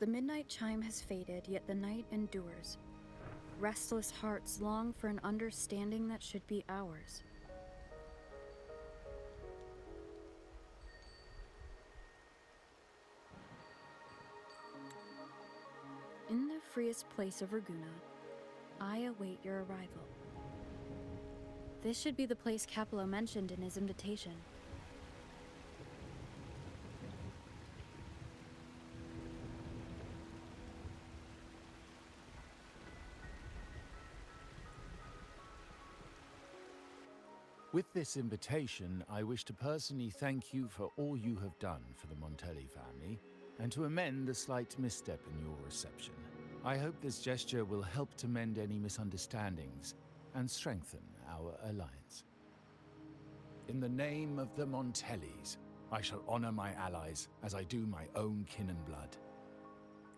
The midnight chime has faded, yet the night endures. Restless hearts long for an understanding that should be ours. In the freest place of Raguna, I await your arrival. This should be the place Capello mentioned in his invitation. With this invitation, I wish to personally thank you for all you have done for the Montelli family, and to amend the slight misstep in your reception. I hope this gesture will help to mend any misunderstandings and strengthen our alliance. In the name of the Montellis, I shall honor my allies as I do my own kin and blood.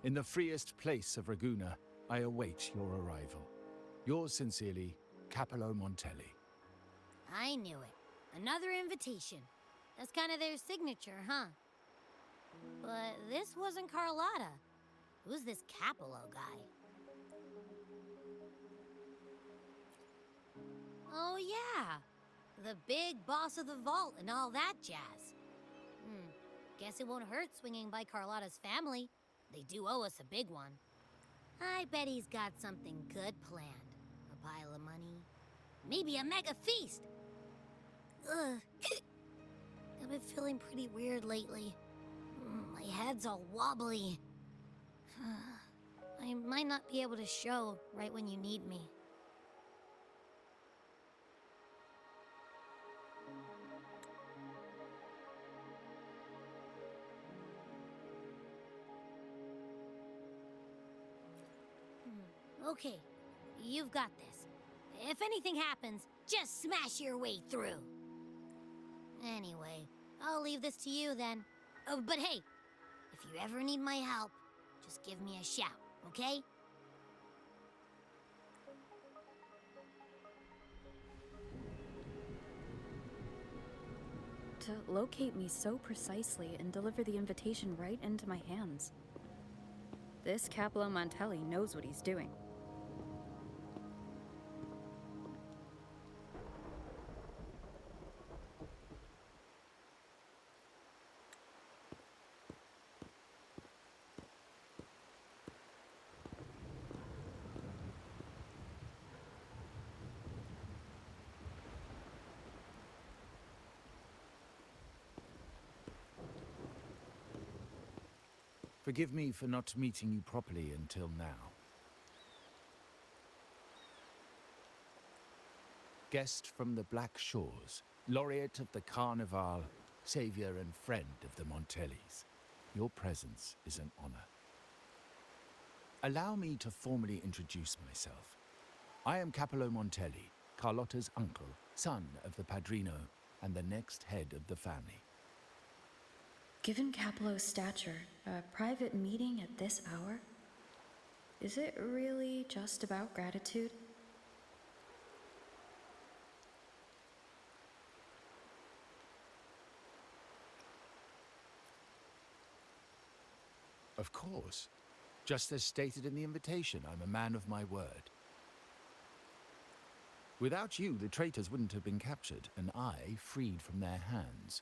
In the freest place of Raguna, I await your arrival. Yours sincerely, Capello Montelli. I knew it. Another invitation. That's kind of their signature, huh? But this wasn't Carlotta. Who's this Capello guy? Oh yeah, the big boss of the vault and all that jazz. Guess it won't hurt swinging by Carlotta's family. They do owe us a big one. I bet he's got something good planned. A pile of money. Maybe a mega feast! Ugh. I've been feeling pretty weird lately. My head's all wobbly. I might not be able to show right when you need me. Okay, you've got this. If anything happens, just smash your way through. Anyway, I'll leave this to you then. Oh, but hey, if you ever need my help, just give me a shout, okay? To locate me so precisely and deliver the invitation right into my hands. This Capello Montelli knows what he's doing. Forgive me for not meeting you properly until now. Guest from the Black Shores, laureate of the Carnival, savior and friend of the Montellis. Your presence is an honor. Allow me to formally introduce myself. I am Capello Montelli, Carlotta's uncle, son of the Padrino, and the next head of the family. Given Capello's stature, a private meeting at this hour? Is it really just about gratitude? Of course. Just as stated in the invitation, I'm a man of my word. Without you, the traitors wouldn't have been captured, and I freed from their hands.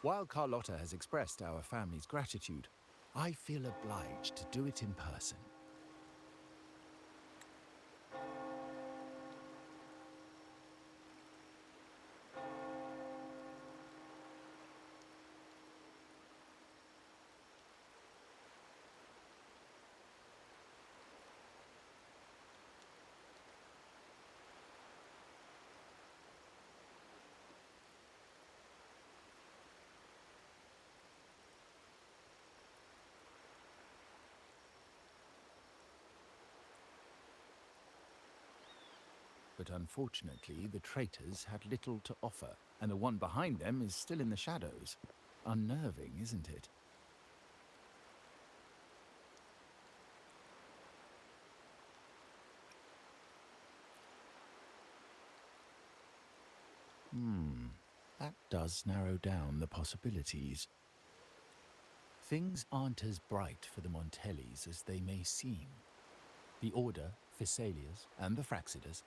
While Carlotta has expressed our family's gratitude, I feel obliged to do it in person. But unfortunately, the traitors had little to offer, and the one behind them is still in the shadows. Unnerving, isn't it? That does narrow down the possibilities. Things aren't as bright for the Montellis as they may seem. The Order, Physaelias, and the Fraxidas,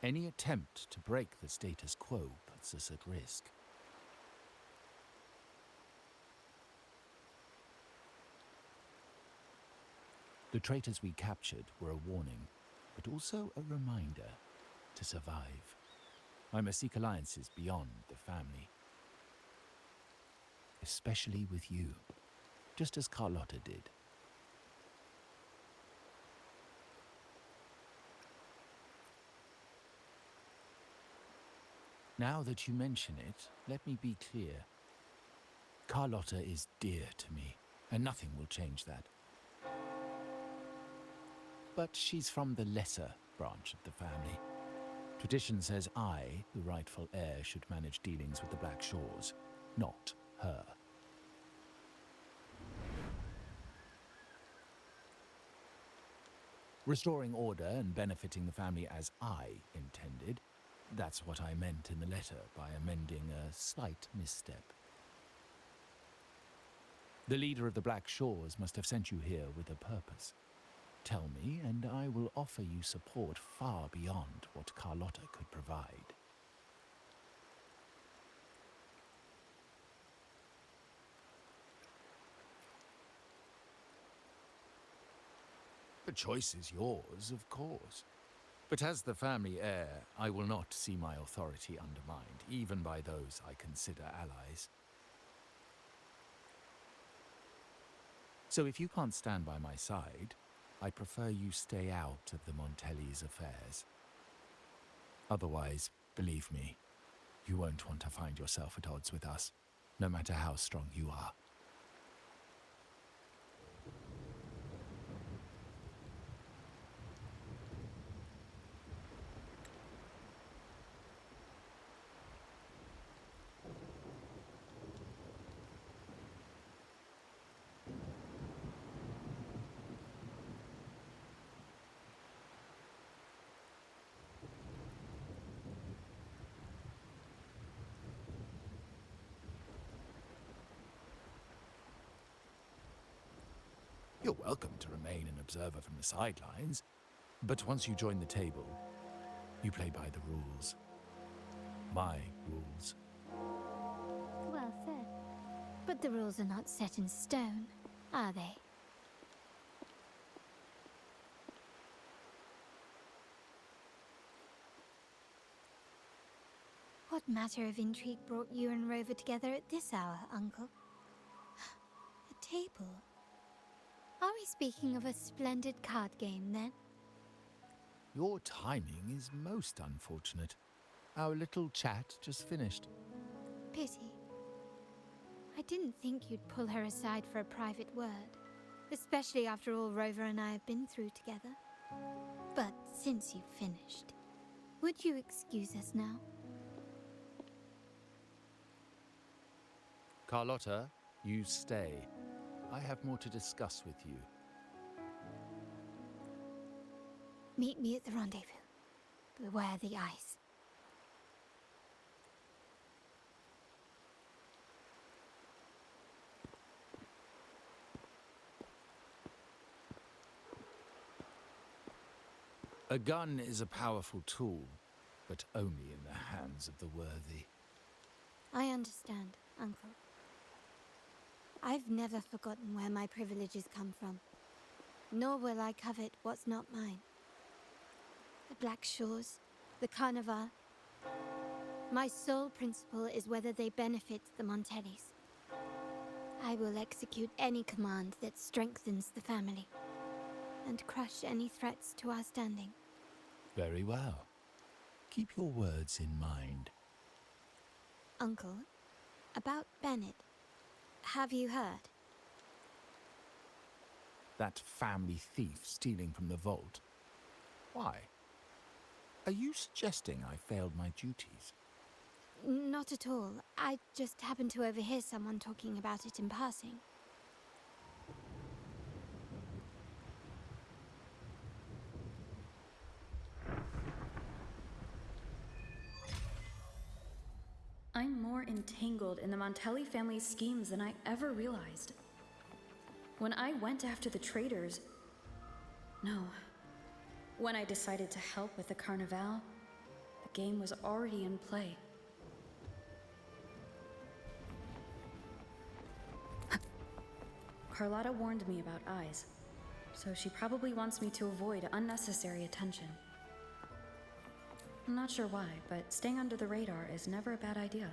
any attempt to break the status quo puts us at risk. The traitors we captured were a warning, but also a reminder to survive. I must seek alliances beyond the family. Especially with you, just as Carlotta did. Now that you mention it, let me be clear. Carlotta is dear to me, and nothing will change that. But she's from the lesser branch of the family. Tradition says I, the rightful heir, should manage dealings with the Black Shores, not her. Restoring order and benefiting the family as I intended, that's what I meant in the letter by amending a slight misstep. The leader of the Black Shores must have sent you here with a purpose. Tell me, and I will offer you support far beyond what Carlotta could provide. The choice is yours, of course. But as the family heir, I will not see my authority undermined, even by those I consider allies. So if you can't stand by my side, I prefer you stay out of the Montellis' affairs. Otherwise, believe me, you won't want to find yourself at odds with us, no matter how strong you are. You're welcome to remain an observer from the sidelines, but once you join the table, you play by the rules. My rules. Well said. But the rules are not set in stone, are they? What matter of intrigue brought you and Rover together at this hour, Uncle? A table? Are we speaking of a splendid card game, then? Your timing is most unfortunate. Our little chat just finished. Pity. I didn't think you'd pull her aside for a private word, especially after all Rover and I have been through together. But since you've finished, would you excuse us now? Carlotta, you stay. I have more to discuss with you. Meet me at the rendezvous. Beware the ice. A gun is a powerful tool, but only in the hands of the worthy. I understand, Uncle. I've never forgotten where my privileges come from, nor will I covet what's not mine. The Black Shores, the Carnival. My sole principle is whether they benefit the Montellis. I will execute any command that strengthens the family, and crush any threats to our standing. Very well. Keep your words in mind. Uncle, about Bennett. Have you heard? That family thief stealing from the vault. Why? Are you suggesting I failed my duties? Not at all. I just happened to overhear someone talking about it in passing. I'm more entangled in the Montelli family's schemes than I ever realized. When I went after the traitors... No. When I decided to help with the Carnival, the game was already in play. Carlotta warned me about eyes, so she probably wants me to avoid unnecessary attention. I'm not sure why, but staying under the radar is never a bad idea.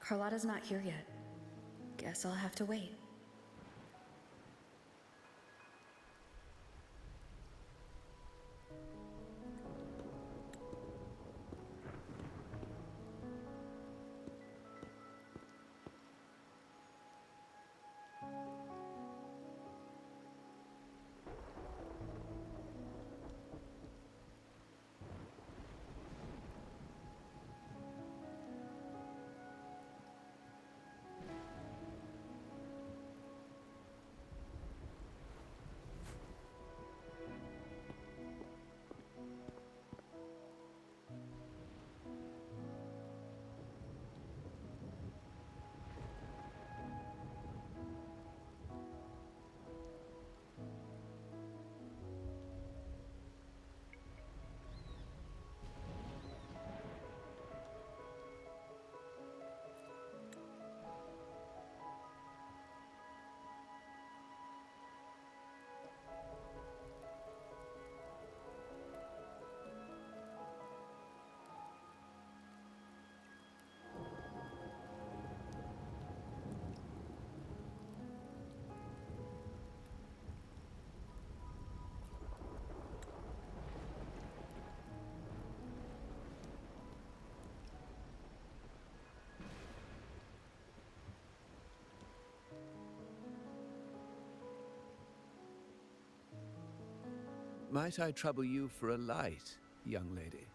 Carlotta's not here yet. Guess I'll have to wait. Might I trouble you for a light, young lady?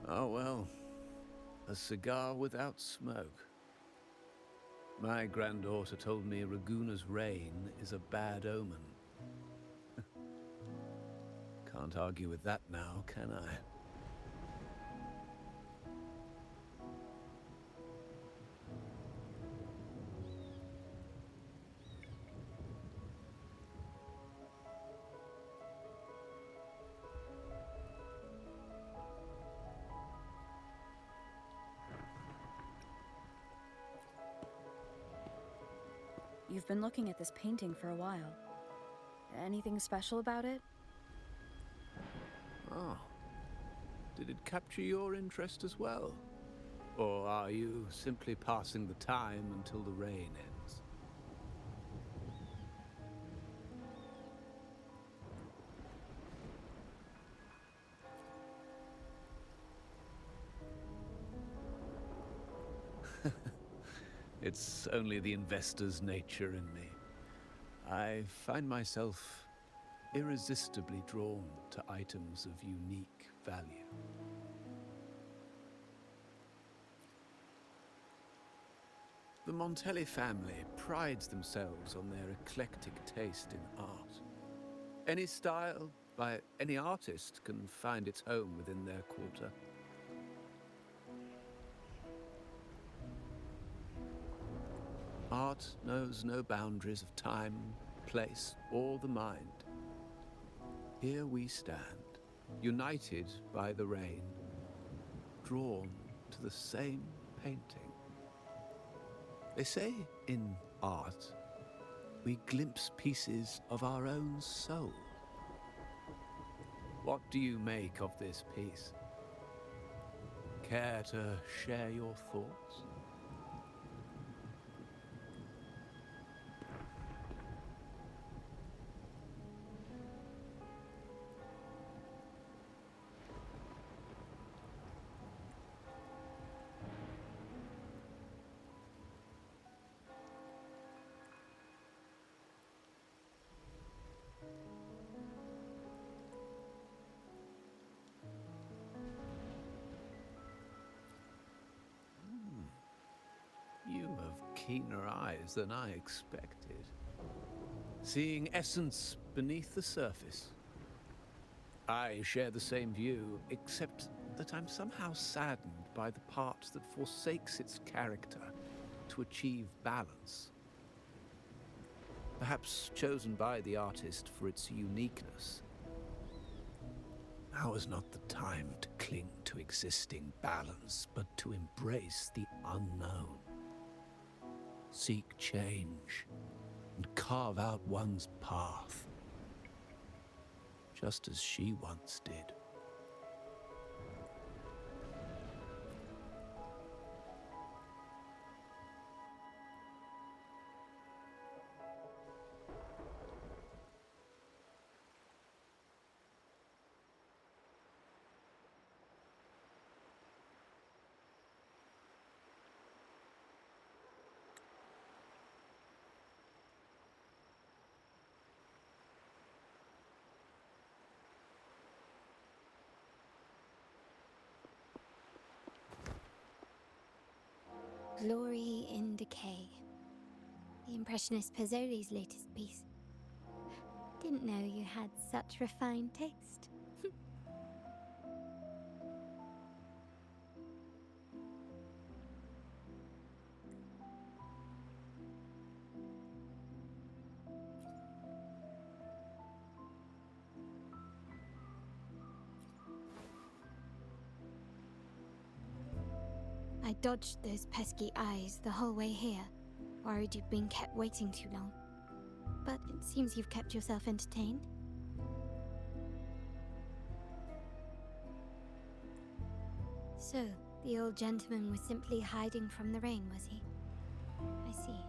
Oh, well, a cigar without smoke. My granddaughter told me Raguna's rain is a bad omen. Can't argue with that now, can I? You've been looking at this painting for a while. Anything special about it? Oh. Did it capture your interest as well? Or are you simply passing the time until the rain ends? It's only the investor's nature in me. I find myself irresistibly drawn to items of unique value. The Montelli family prides themselves on their eclectic taste in art. Any style by any artist can find its home within their quarter. Art knows no boundaries of time, place, or the mind. Here we stand, united by the rain, drawn to the same painting. They say in art, we glimpse pieces of our own soul. What do you make of this piece? Care to share your thoughts? You have keener eyes than I expected. Seeing essence beneath the surface. I share the same view, except that I'm somehow saddened by the part that forsakes its character to achieve balance. Perhaps chosen by the artist for its uniqueness. Now is not the time to cling to existing balance, but to embrace the unknown. seek change, and carve out one's path, just as she once did. Glory in Decay. The Impressionist Pazzoli's latest piece. Didn't know you had such refined taste. I dodged those pesky eyes the whole way here, worried you'd been kept waiting too long. But it seems you've kept yourself entertained. So, the old gentleman was simply hiding from the rain, was he? I see.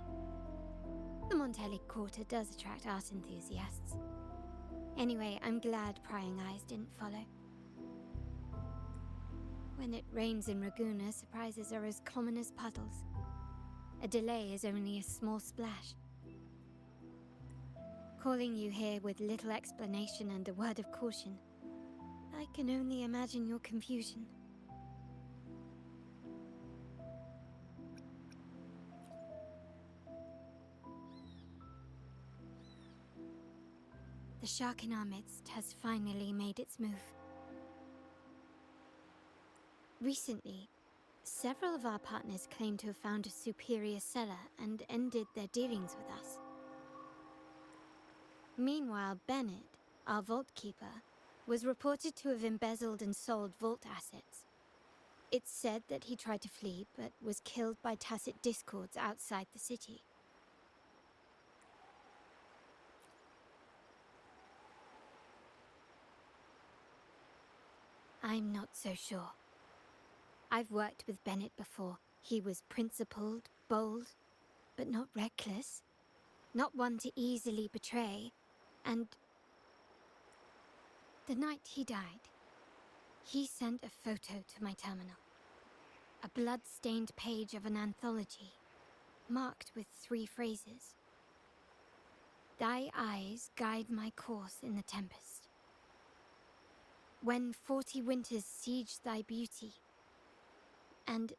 The Montelli Quarter does attract art enthusiasts. Anyway, I'm glad prying eyes didn't follow. When it rains in Ragusa, surprises are as common as puddles. A delay is only a small splash. Calling you here with little explanation and a word of caution, I can only imagine your confusion. The shark in our midst has finally made its move. Recently, several of our partners claimed to have found a superior seller and ended their dealings with us. Meanwhile, Bennett, our vault keeper, was reported to have embezzled and sold vault assets. It's said that he tried to flee, but was killed by tacit discords outside the city. I'm not so sure. I've worked with Bennett before. He was principled, bold, but not reckless. Not one to easily betray. And the night he died, he sent a photo to my terminal. A blood-stained page of an anthology, marked with 3 phrases. Thy eyes guide my course in the tempest. When 40 winters siege thy beauty, and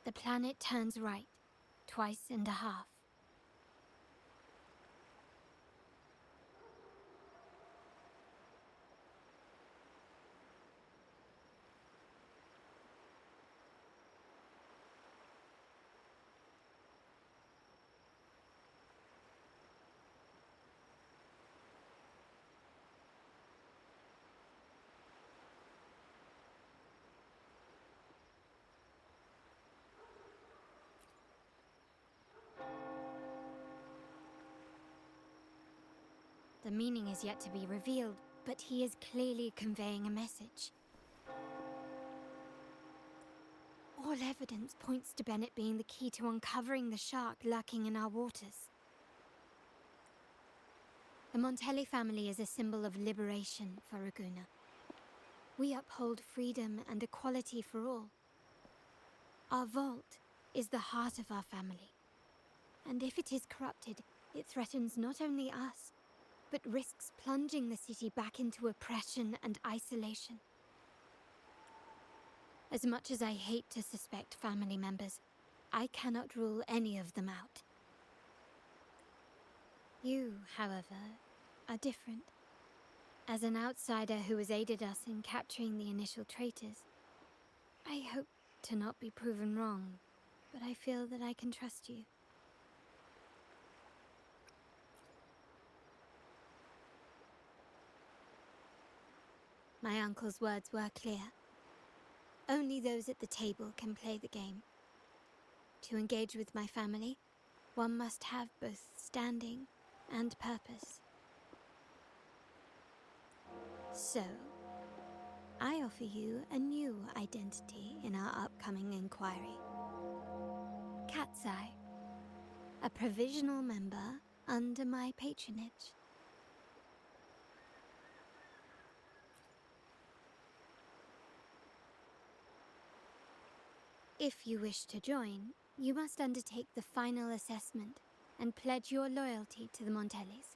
the planet turns right, 2.5 times. The meaning is yet to be revealed, but he is clearly conveying a message. All evidence points to Bennett being the key to uncovering the shark lurking in our waters. The Montelli family is a symbol of liberation for Ragusa. We uphold freedom and equality for all. Our vault is the heart of our family. And if it is corrupted, it threatens not only us, but risks plunging the city back into oppression and isolation. As much as I hate to suspect family members, I cannot rule any of them out. You, however, are different. As an outsider who has aided us in capturing the initial traitors, I hope to not be proven wrong, but I feel that I can trust you. My uncle's words were clear. Only those at the table can play the game. To engage with my family, one must have both standing and purpose. So, I offer you a new identity in our upcoming inquiry. Cat's Eye, a provisional member under my patronage. If you wish to join, you must undertake the final assessment and pledge your loyalty to the Montellis.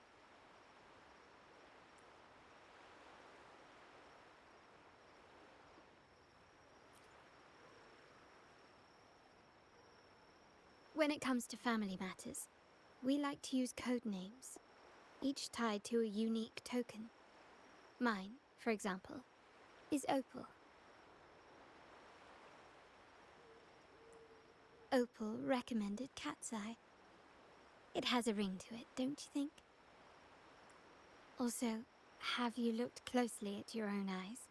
When it comes to family matters, we like to use code names, each tied to a unique token. Mine, for example, is Opal. Opal recommended Cat's Eye. It has a ring to it, don't you think? Also, have you looked closely at your own eyes?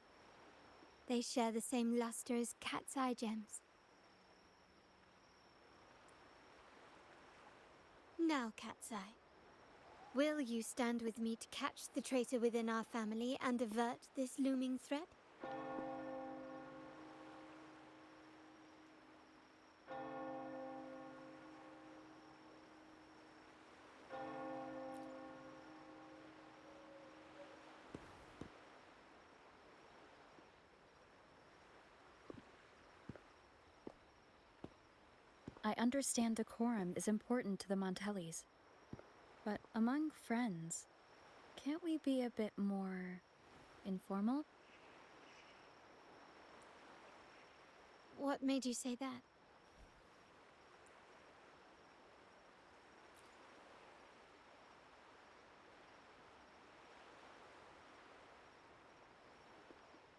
They share the same luster as Cat's Eye gems. Now, Cat's Eye, will you stand with me to catch the traitor within our family and avert this looming threat? I understand decorum is important to the Montellis. But among friends, can't we be a bit more informal? What made you say that?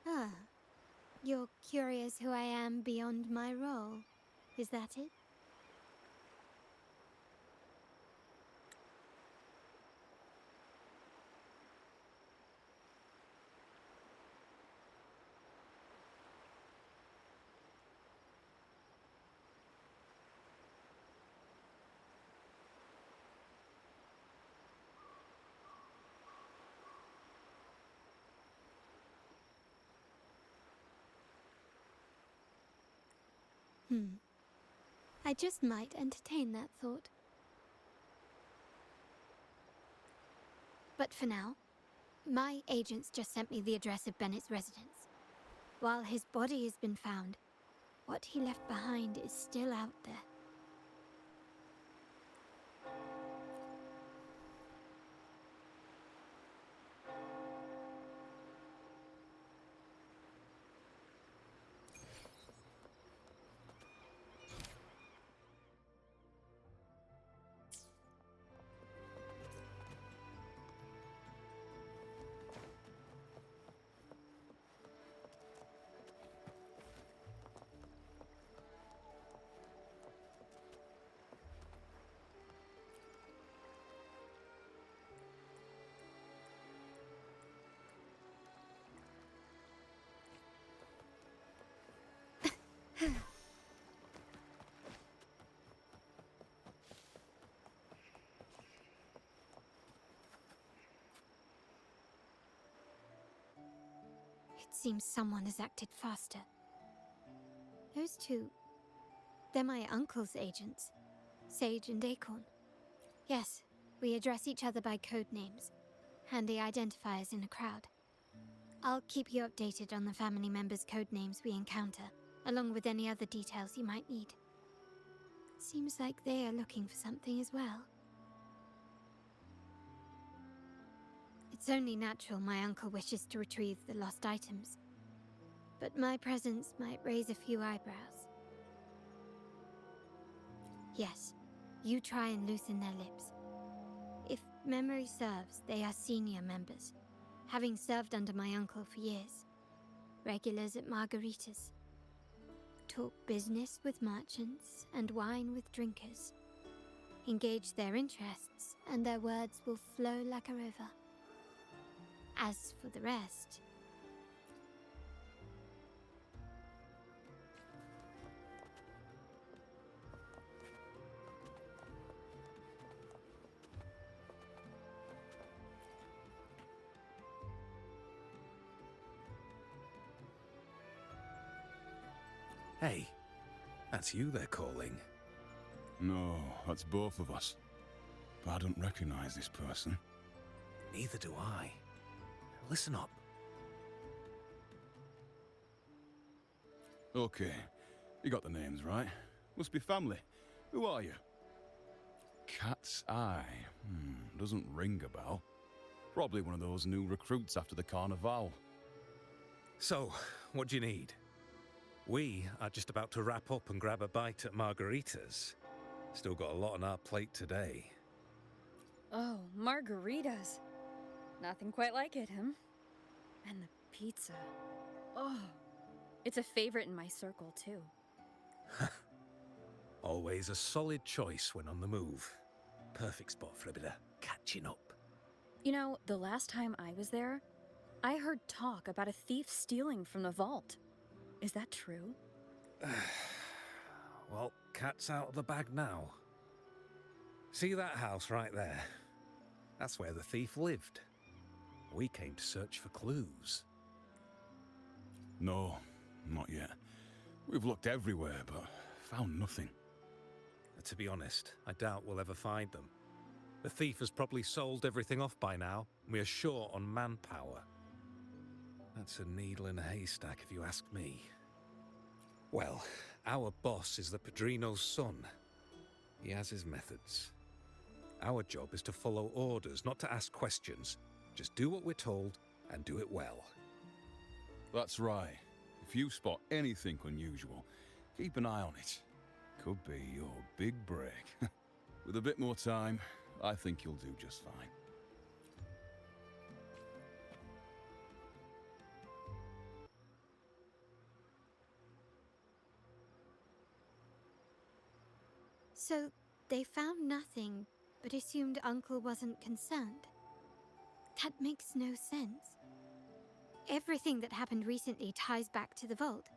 Ah, you're curious who I am beyond my role. Is that it? I just might entertain that thought. But for now, my agents just sent me the address of Bennett's residence. While his body has been found, what he left behind is still out there. It seems someone has acted faster. Those two, they're my uncle's agents, Sage and Acorn. Yes, we address each other by code names, handy identifiers in a crowd. I'll keep you updated on the family members' code names we encounter, along with any other details you might need. Seems like they are looking for something as well. It's only natural my uncle wishes to retrieve the lost items, but my presence might raise a few eyebrows. Yes, you try and loosen their lips. If memory serves, they are senior members, having served under my uncle for years. Regulars at margaritas. Talk business with merchants and wine with drinkers. Engage their interests, and their words will flow like a river. As for the rest... Hey, that's you they're calling. No, that's both of us. But I don't recognize this person. Neither do I. Listen up. Okay, you got the names right. Must be family. Who are you? Cat's Eye. Doesn't ring a bell. Probably one of those new recruits after the Carnival. So, what do you need? We are just about to wrap up and grab a bite at Margarita's. Still got a lot on our plate today. Oh, margaritas. Nothing quite like it, huh? And the pizza. Oh, it's a favorite in my circle, too. Always a solid choice when on the move. Perfect spot for a bit of catching up. You know, the last time I was there, I heard talk about a thief stealing from the vault. Is that true? Well, cat's out of the bag now. See that house right there? That's where the thief lived. We came to search for clues. No, not yet. We've looked everywhere, but found nothing. To be honest, I doubt we'll ever find them. The thief has probably sold everything off by now, and we are short on manpower. That's a needle in a haystack, if you ask me. Well, our boss is the Padrino's son. He has his methods. Our job is to follow orders, not to ask questions. Just do what we're told, and do it well. That's right. If you spot anything unusual, keep an eye on it. Could be your big break. With a bit more time, I think you'll do just fine. So, they found nothing, but assumed Uncle wasn't concerned. That makes no sense. Everything that happened recently ties back to the vault.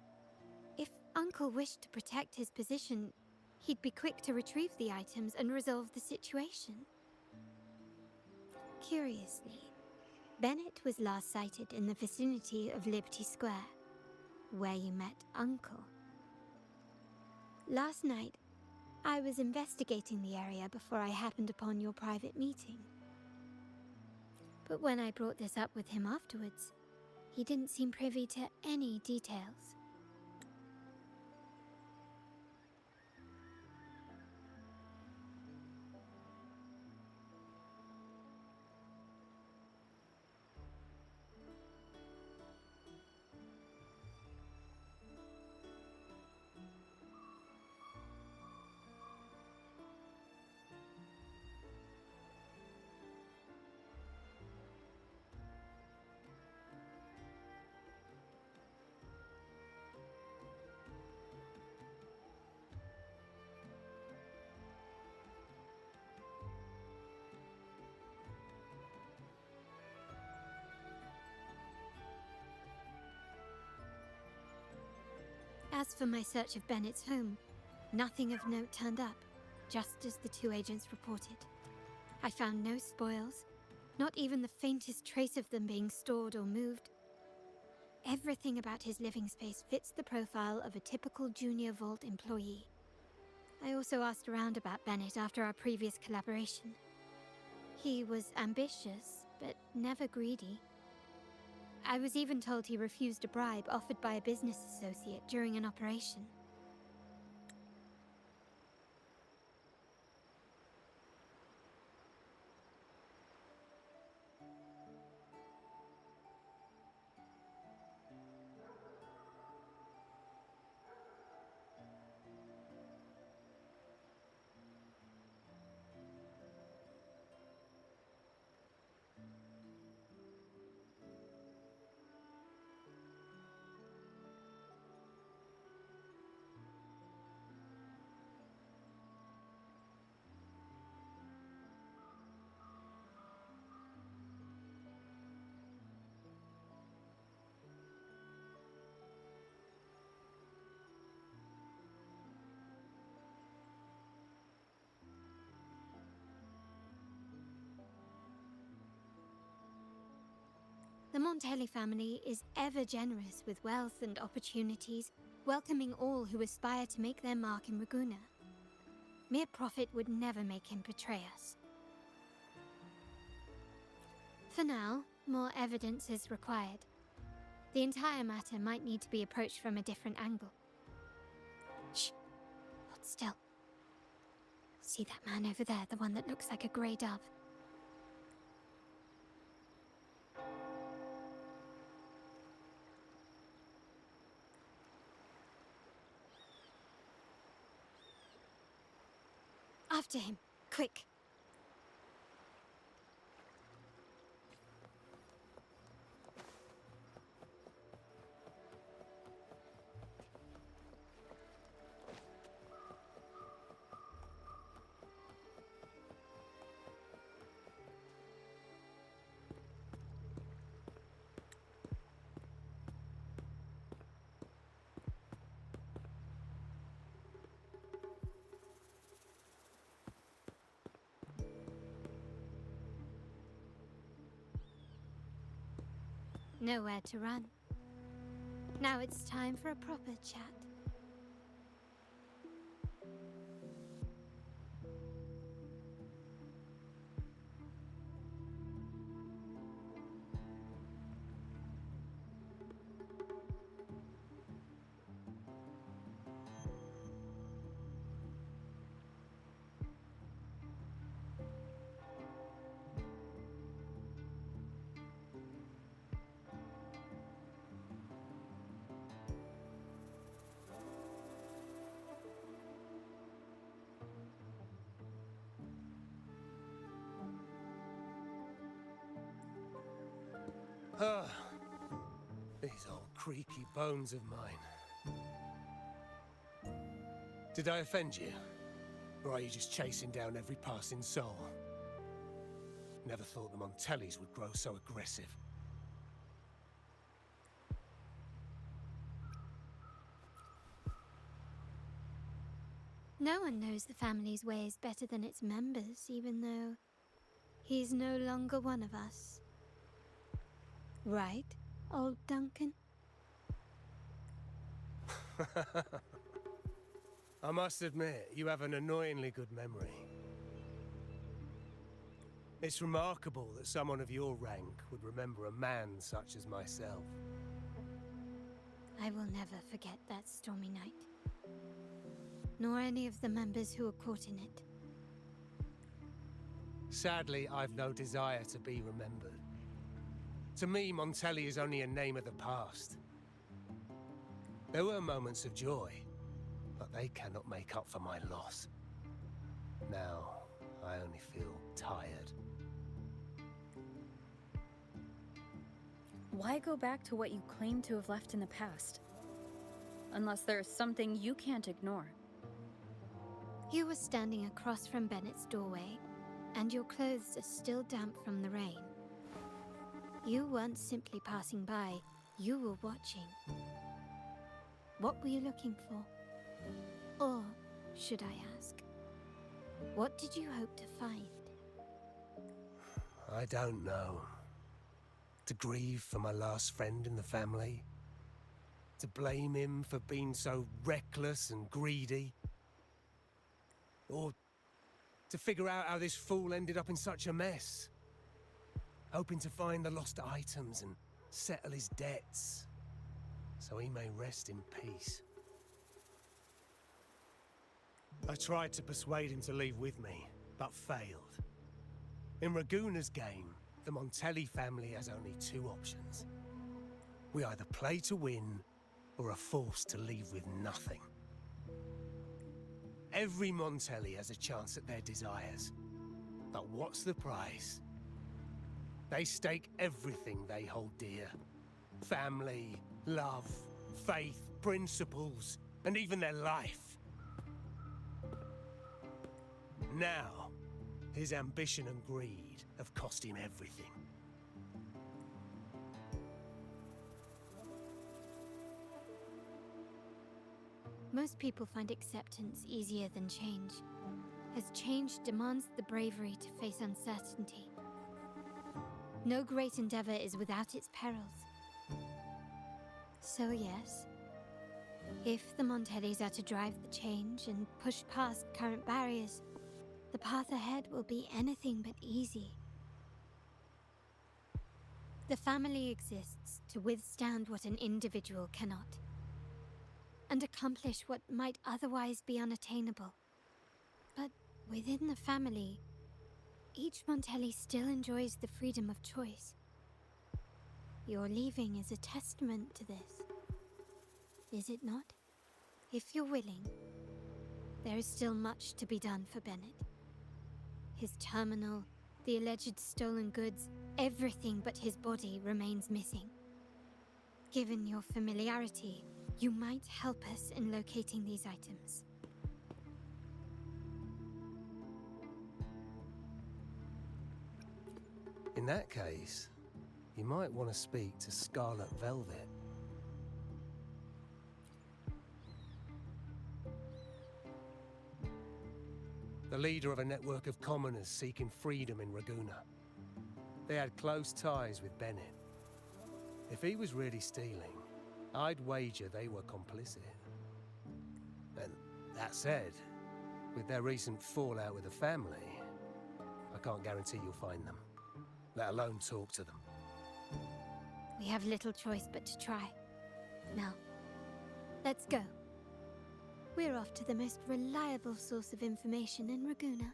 If Uncle wished to protect his position, he'd be quick to retrieve the items and resolve the situation. Curiously, Bennett was last sighted in the vicinity of Liberty Square, where you met Uncle. Last night, I was investigating the area before I happened upon your private meeting. But when I brought this up with him afterwards, he didn't seem privy to any details. As for my search of Bennett's home, nothing of note turned up, just as the two agents reported. I found no spoils, not even the faintest trace of them being stored or moved. Everything about his living space fits the profile of a typical Junior Vault employee. I also asked around about Bennett after our previous collaboration. He was ambitious, but never greedy. I was even told he refused a bribe offered by a business associate during an operation. The Montelli family is ever generous with wealth and opportunities, welcoming all who aspire to make their mark in Raguna. Mere profit would never make him betray us. For now, more evidence is required. The entire matter might need to be approached from a different angle. Shh! Hold still. See that man over there, the one that looks like a grey dove? After him, quick! Nowhere to run. Now it's time for a proper chat. Ah, these old creaky bones of mine. Did I offend you? Or are you just chasing down every passing soul? Never thought the Montellis would grow so aggressive. No one knows the family's ways better than its members, even though he's no longer one of us. Right, old Duncan? I must admit, you have an annoyingly good memory. It's remarkable that someone of your rank would remember a man such as myself. I will never forget that stormy night. Nor any of the members who were caught in it. Sadly, I've no desire to be remembered. To me, Montelli is only a name of the past. There were moments of joy, but they cannot make up for my loss. Now, I only feel tired. Why go back to what you claim to have left in the past? Unless there's something you can't ignore. You were standing across from Bennett's doorway, and your clothes are still damp from the rain. You weren't simply passing by, you were watching. What were you looking for? Or, should I ask, what did you hope to find? I don't know. To grieve for my last friend in the family? To blame him for being so reckless and greedy? Or to figure out how this fool ended up in such a mess? Hoping to find the lost items and settle his debts, so he may rest in peace. I tried to persuade him to leave with me, but failed. In Raguna's game, the Montelli family has only two options. We either play to win, or are forced to leave with nothing. Every Montelli has a chance at their desires. But what's the price? They stake everything they hold dear. Family, love, faith, principles, and even their life. Now, his ambition and greed have cost him everything. Most people find acceptance easier than change, as change demands the bravery to face uncertainty. No great endeavor is without its perils. So yes, If the Montellis are to drive the change and push past current barriers, the path ahead will be anything but easy. The family exists to withstand what an individual cannot, and accomplish what might otherwise be unattainable. But within the family, each Montelli still enjoys the freedom of choice. Your leaving is a testament to this, is it not? If you're willing, there is still much to be done for Bennett. His terminal, the alleged stolen goods, everything but his body remains missing. Given your familiarity, you might help us in locating these items. In that case, you might want to speak to Scarlet Velvet. The leader of a network of commoners seeking freedom in Raguna. They had close ties with Bennett. If he was really stealing, I'd wager they were complicit. And that said, with their recent fallout with the family, I can't guarantee you'll find them, let alone talk to them. We have little choice but to try. Now, let's go. We're off to the most reliable source of information in Raguna.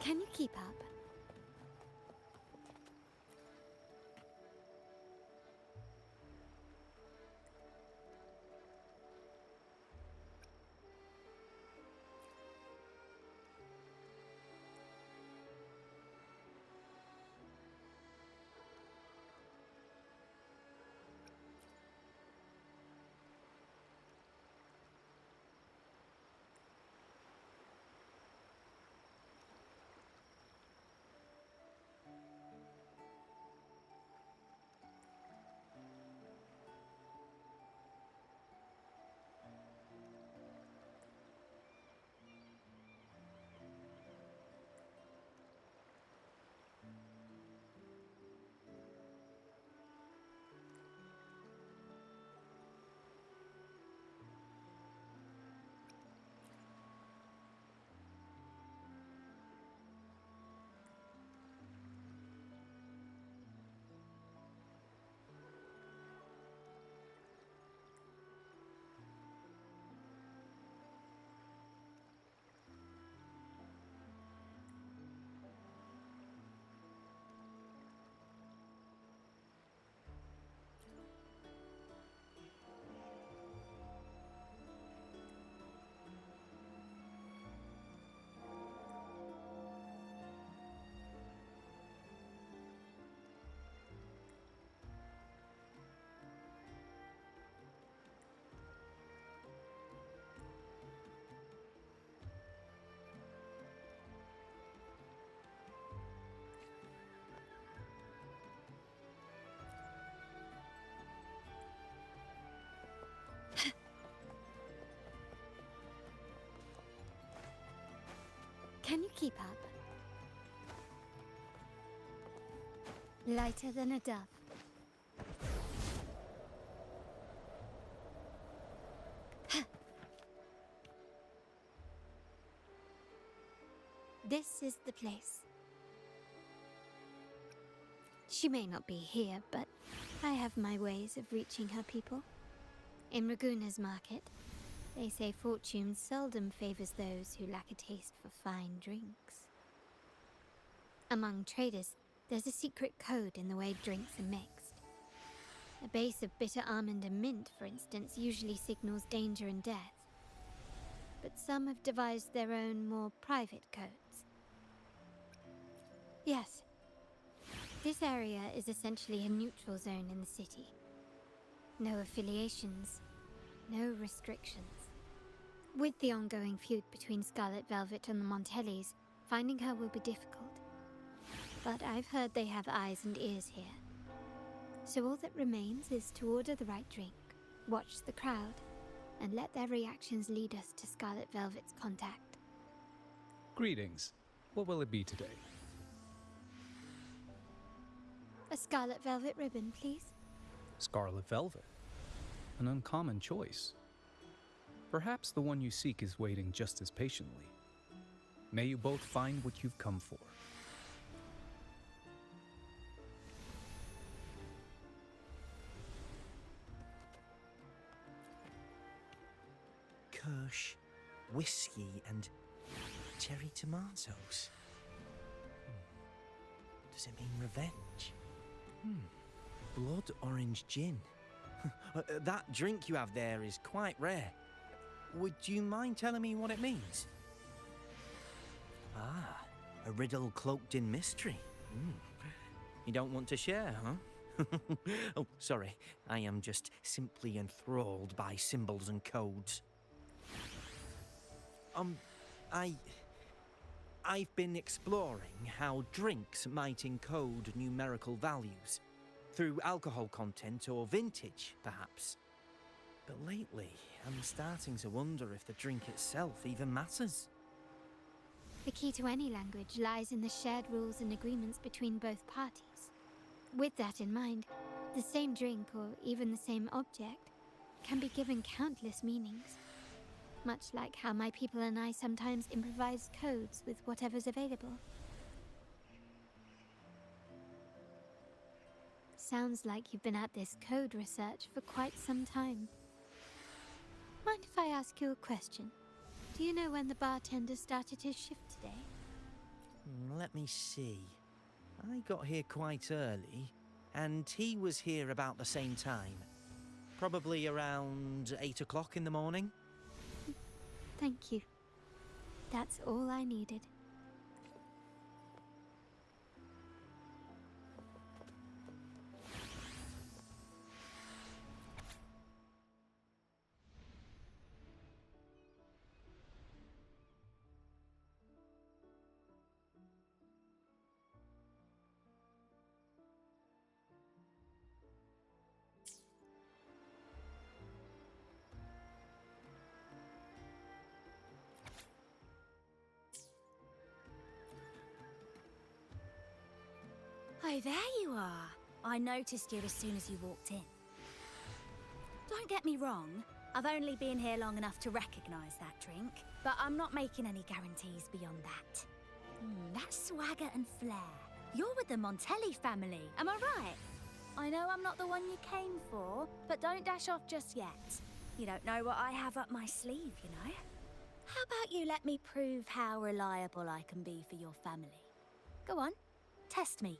Can you keep up? Can you keep up? Lighter than a dove. This is the place. She may not be here, but I have my ways of reaching her people. In Raguna's market, they say fortune seldom favors those who lack a taste for fine drinks. Among traders, there's a secret code in the way drinks are mixed. A base of bitter almond and mint, for instance, usually signals danger and death. But some have devised their own, more private codes. Yes, this area is essentially a neutral zone in the city. No affiliations, no restrictions. With the ongoing feud between Scarlet Velvet and the Montellis, finding her will be difficult. But I've heard they have eyes and ears here. So all that remains is to order the right drink, watch the crowd, and let their reactions lead us to Scarlet Velvet's contact. Greetings. What will it be today? A scarlet velvet ribbon, please. Scarlet velvet. An uncommon choice. Perhaps the one you seek is waiting just as patiently. May you both find what you've come for. Kirsch, whiskey, and cherry tomatoes. Does it mean revenge? Blood orange gin. That drink you have there is quite rare. Would you mind telling me what it means? Ah, a riddle cloaked in mystery. You don't want to share, huh? Oh, sorry. I am just simply enthralled by symbols and codes. I've been exploring how drinks might encode numerical values. Through alcohol content or vintage, perhaps. But lately, I'm starting to wonder if the drink itself even matters. The key to any language lies in the shared rules and agreements between both parties. With that in mind, the same drink or even the same object can be given countless meanings. Much like how my people and I sometimes improvise codes with whatever's available. Sounds like you've been at this code research for quite some time. Mind if I ask you a question? Do you know when the bartender started his shift today? Let me see. I got here quite early, and he was here about the same time. Probably around 8 o'clock in the morning. Thank you. That's all I needed. Oh, there you are. I noticed you as soon as you walked in. Don't get me wrong, I've only been here long enough to recognise that drink, but I'm not making any guarantees beyond that. That swagger and flair. You're with the Montelli family, am I right? I know I'm not the one you came for, but don't dash off just yet. You don't know what I have up my sleeve, you know? How about you let me prove how reliable I can be for your family? Go on, test me.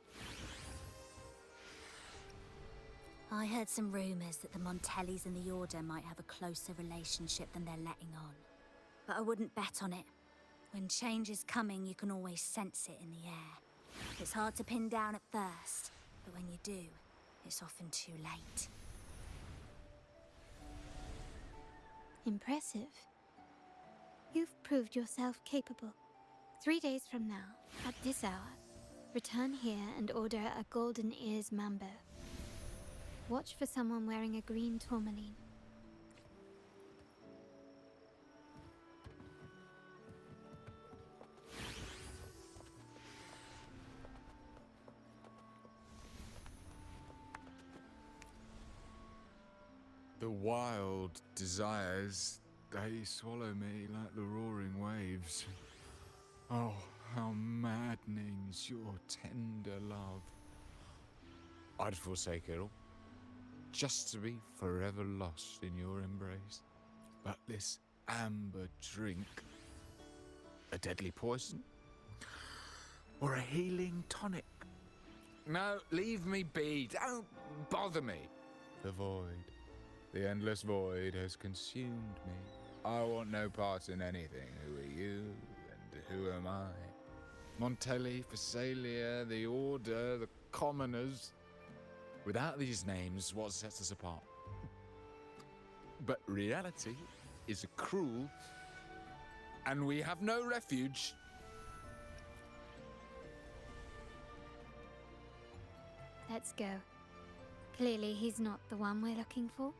I heard some rumours that the Montellis and the Order might have a closer relationship than they're letting on. But I wouldn't bet on it. When change is coming, you can always sense it in the air. It's hard to pin down at first, but when you do, it's often too late. Impressive. You've proved yourself capable. 3 days from now, at this hour, return here and order a golden ears mambo. Watch for someone wearing a green tourmaline. The wild desires, they swallow me like the roaring waves. Oh, how maddening's your tender love. I'd forsake it all, just to be forever lost in your embrace. But this amber drink, a deadly poison? Or a healing tonic? No, leave me be, don't bother me. The void, the endless void has consumed me. I want no part in anything. Who are you, and who am I? Montelli, Phasalia, the Order, the Commoners. Without these names, what sets us apart? But reality is cruel, and we have no refuge. Let's go. Clearly, he's not the one we're looking for.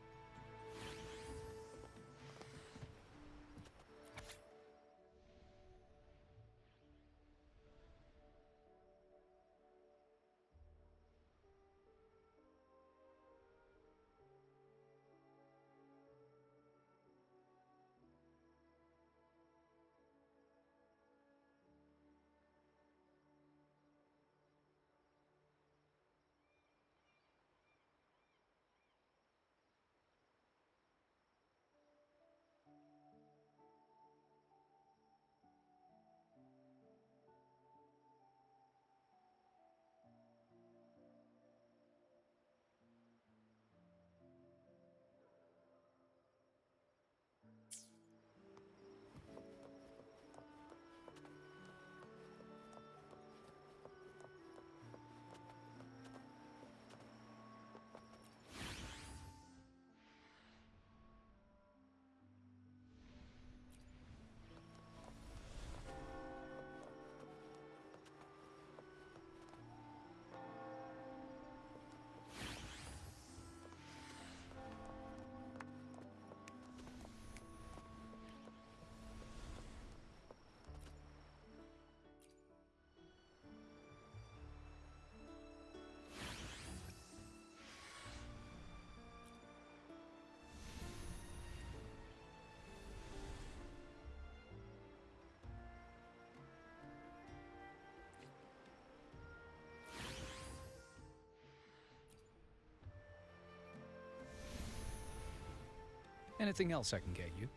Anything else I can get you?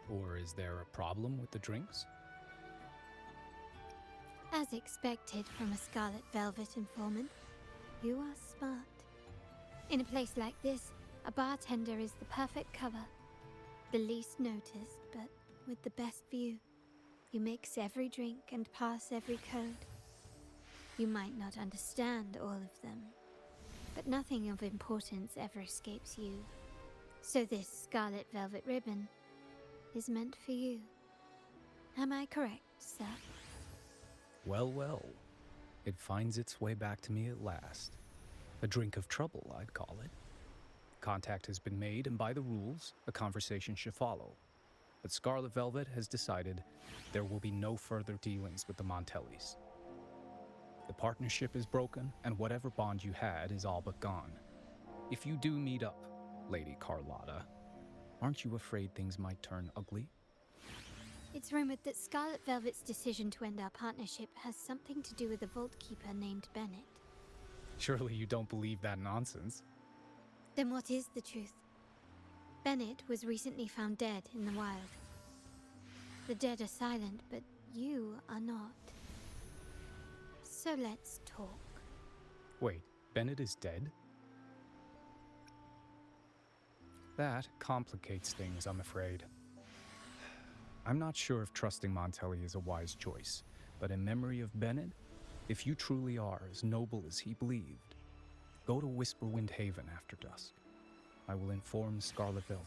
Or is there a problem with the drinks? As expected from a Scarlet Velvet informant, you are smart. In a place like this, a bartender is the perfect cover. The least noticed, but with the best view. You mix every drink and pass every code. You might not understand all of them, but nothing of importance ever escapes you. So this Scarlet Velvet ribbon is meant for you. Am I correct, sir? Well, well. It finds its way back to me at last. A drink of trouble, I'd call it. Contact has been made, and by the rules, a conversation should follow. But Scarlet Velvet has decided there will be no further dealings with the Montellis. The partnership is broken, and whatever bond you had is all but gone. If you do meet up, Lady Carlotta, aren't you afraid things might turn ugly? It's rumored that Scarlet Velvet's decision to end our partnership has something to do with a vault keeper named Bennett. Surely you don't believe that nonsense. Then what is the truth? Bennett was recently found dead in the wild. The dead are silent, but you are not. So let's talk. Wait, Bennett is dead? That complicates things, I'm afraid. I'm not sure if trusting Montelli is a wise choice, but in memory of Bennett, if you truly are as noble as he believed, go to Whisperwind Haven after dusk. I will inform Scarlet Velvet.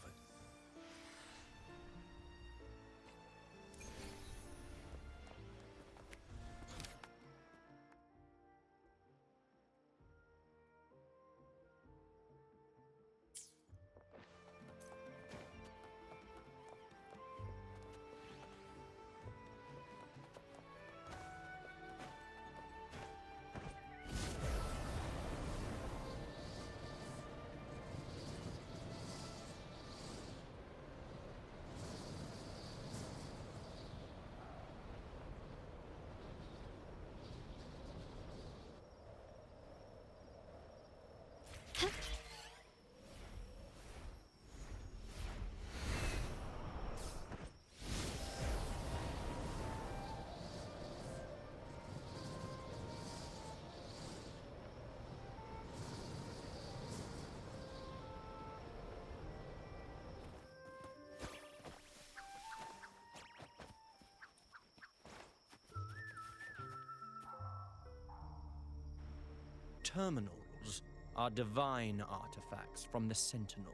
Terminals are divine artifacts from the Sentinel,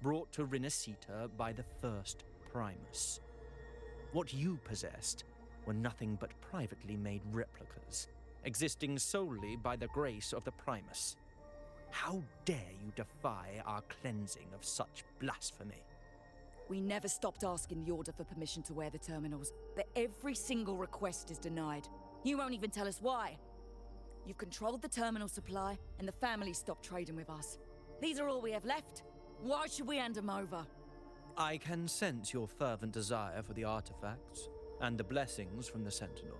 brought to Rinascita by the first Primus. What you possessed were nothing but privately made replicas, existing solely by the grace of the Primus. How dare you defy our cleansing of such blasphemy? We never stopped asking the Order for permission to wear the terminals, but every single request is denied. You won't even tell us why. You've controlled the terminal supply, and the family stopped trading with us. These are all we have left. Why should we hand them over? I can sense your fervent desire for the artifacts and the blessings from the Sentinel.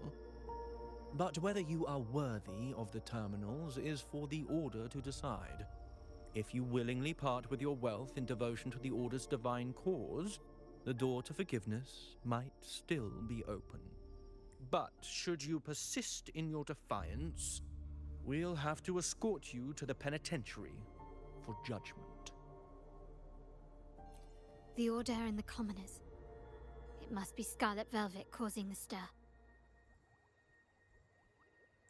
But whether you are worthy of the terminals is for the Order to decide. If you willingly part with your wealth in devotion to the Order's divine cause, the door to forgiveness might still be open. But should you persist in your defiance, we'll have to escort you to the penitentiary for judgment. The Order and the Commoners. It must be Scarlet Velvet causing the stir.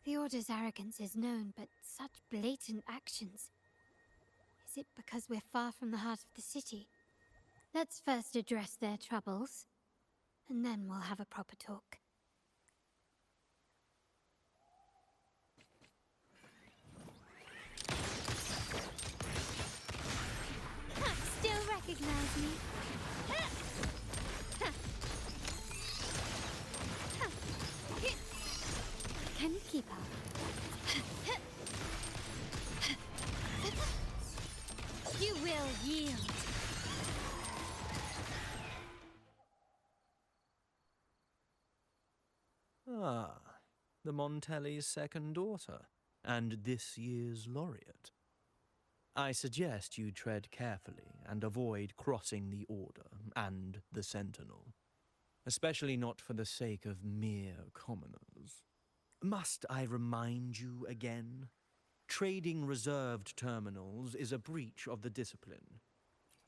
The Order's arrogance is known, but such blatant actions. Is it because we're far from the heart of the city? Let's first address their troubles, and then we'll have a proper talk. Still recognize me? Can you keep up? You will yield. Ah, the Montelli's second daughter, and this year's laureate. I suggest you tread carefully and avoid crossing the Order and the Sentinel. Especially not for the sake of mere commoners. Must I remind you again? Trading reserved terminals is a breach of the discipline.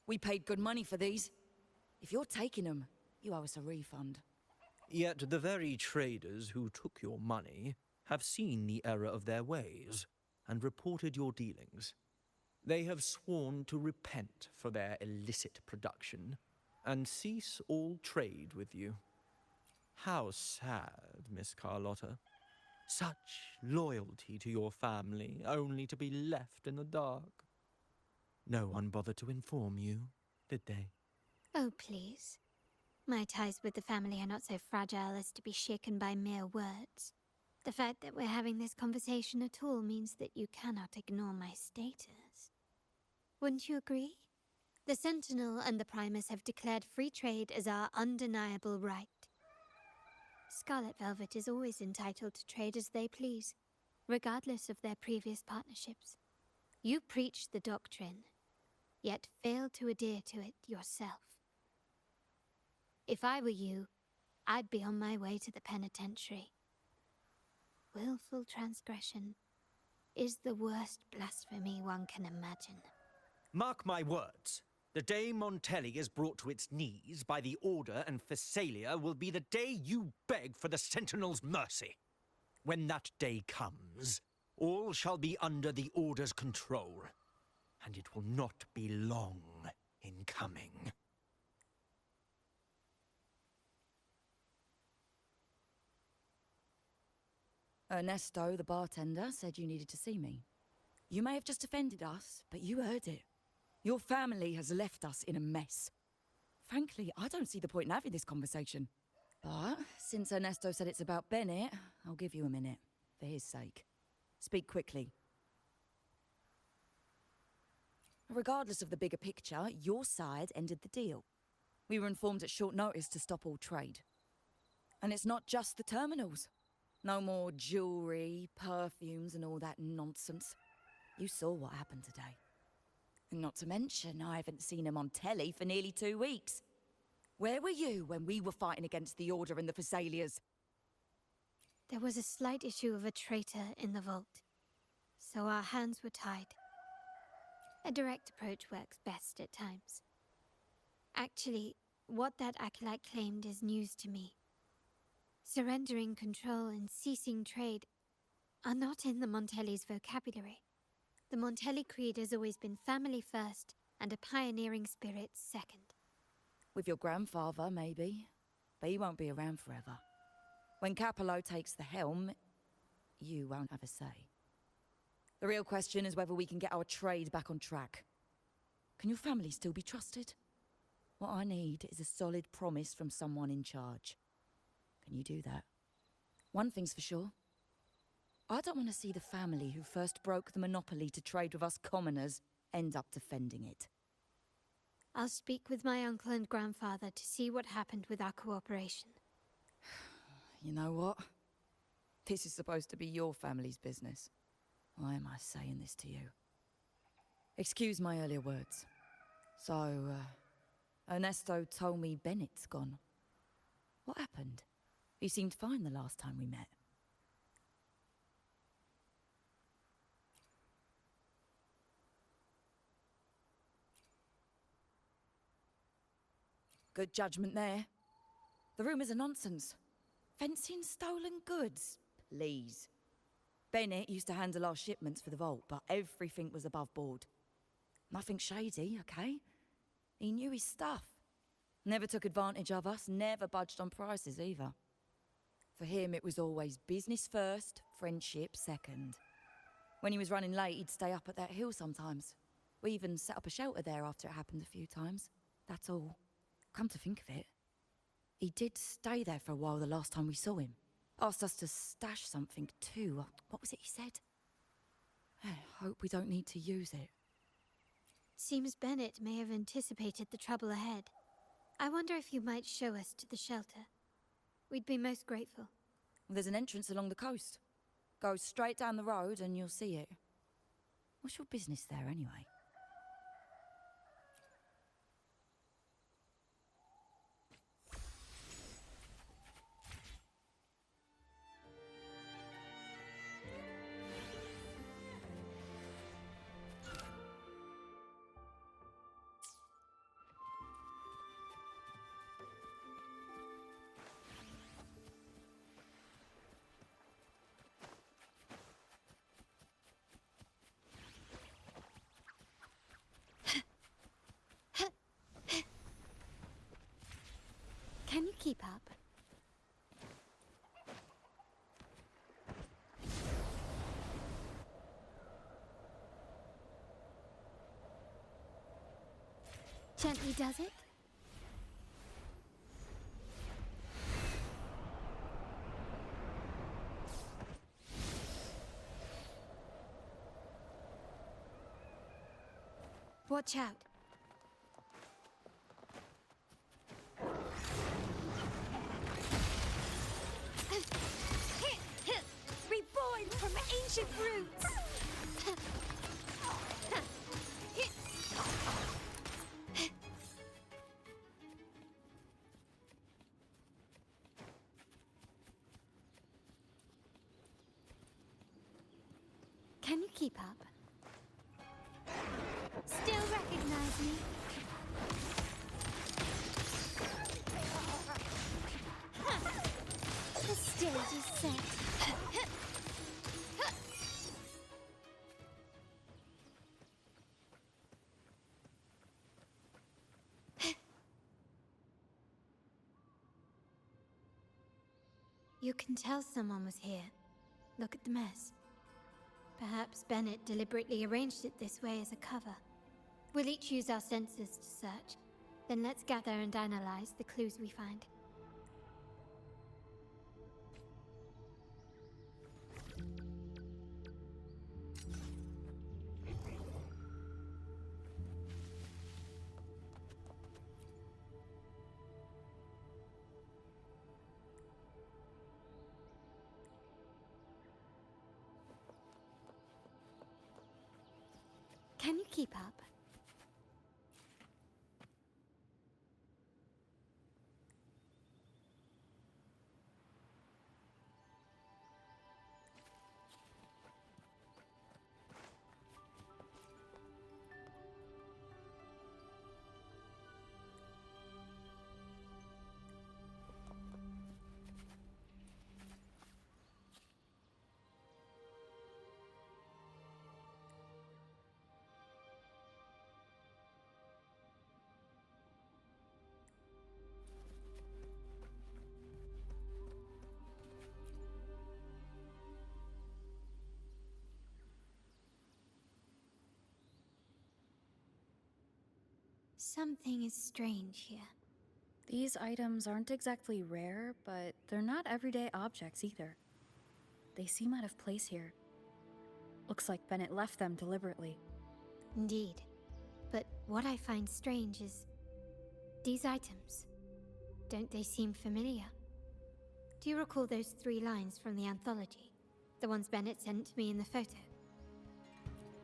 We paid good money for these. If you're taking them, you owe us a refund. Yet the very traders who took your money have seen the error of their ways and reported your dealings. They have sworn to repent for their illicit production and cease all trade with you. How sad, Miss Carlotta. Such loyalty to your family, only to be left in the dark. No one bothered to inform you, did they? Oh, please. My ties with the family are not so fragile as to be shaken by mere words. The fact that we're having this conversation at all means that you cannot ignore my status. Wouldn't you agree? The Sentinel and the Primus have declared free trade as our undeniable right. Scarlet Velvet is always entitled to trade as they please, regardless of their previous partnerships. You preach the doctrine, yet fail to adhere to it yourself. If I were you, I'd be on my way to the penitentiary. Willful transgression is the worst blasphemy one can imagine. Mark my words. The day Montelli is brought to its knees by the Order and Phasalia will be the day you beg for the Sentinel's mercy. When that day comes, all shall be under the Order's control, and it will not be long in coming. Ernesto, the bartender, said you needed to see me. You may have just offended us, but you heard it. Your family has left us in a mess. Frankly, I don't see the point in having this conversation. But since Ernesto said it's about Bennett, I'll give you a minute, for his sake. Speak quickly. Regardless of the bigger picture, your side ended the deal. We were informed at short notice to stop all trade. And it's not just the terminals. No more jewelry, perfumes, and all that nonsense. You saw what happened today. And not to mention, I haven't seen him on telly for nearly 2 weeks. Where were you when we were fighting against the Order and the Phasalias? There was a slight issue of a traitor in the vault, so our hands were tied. A direct approach works best at times. Actually, what that acolyte claimed is news to me. Surrendering control and ceasing trade are not in the Montelli's vocabulary. The Montelli creed has always been family first and a pioneering spirit second. With your grandfather, maybe. But he won't be around forever. When Capello takes the helm, you won't have a say. The real question is whether we can get our trade back on track. Can your family still be trusted? What I need is a solid promise from someone in charge. Can you do that? One thing's for sure. I don't want to see the family who first broke the monopoly to trade with us commoners end up defending it. I'll speak with my uncle and grandfather to see what happened with our cooperation. You know what? This is supposed to be your family's business. Why am I saying this to you? Excuse my earlier words. So, Ernesto told me Bennett's gone. What happened? He seemed fine the last time we met. Good judgment there. The rumours are nonsense. Fencing stolen goods, please. Bennett used to handle our shipments for the vault, but everything was above board. Nothing shady, okay? He knew his stuff. Never took advantage of us, never budged on prices either. For him, it was always business first, friendship second. When he was running late, he'd stay up at that hill sometimes. We even set up a shelter there after it happened a few times. That's all. Come to think of it, he did stay there for a while the last time we saw him. Asked us to stash something too. What was it he said? I hope we don't need to use it. Seems Bennett may have anticipated the trouble ahead. I wonder if you might show us to the shelter. We'd be most grateful. There's an entrance along the coast. Go straight down the road and you'll see it. What's your business there anyway? up. Gently does it? Watch out. Reborn from ancient roots! Can you keep up? Still recognize me? The stage is set. You can tell someone was here. Look at the mess. Perhaps Bennett deliberately arranged it this way as a cover. We'll each use our senses to search. Then let's gather and analyze the clues we find. Can you keep up? Something is strange here. These items aren't exactly rare, but they're not everyday objects either. They seem out of place here. Looks like Bennett left them deliberately. Indeed. But what I find strange is these items. Don't they seem familiar? Do you recall those 3 lines from the anthology? The ones Bennett sent me in the photo?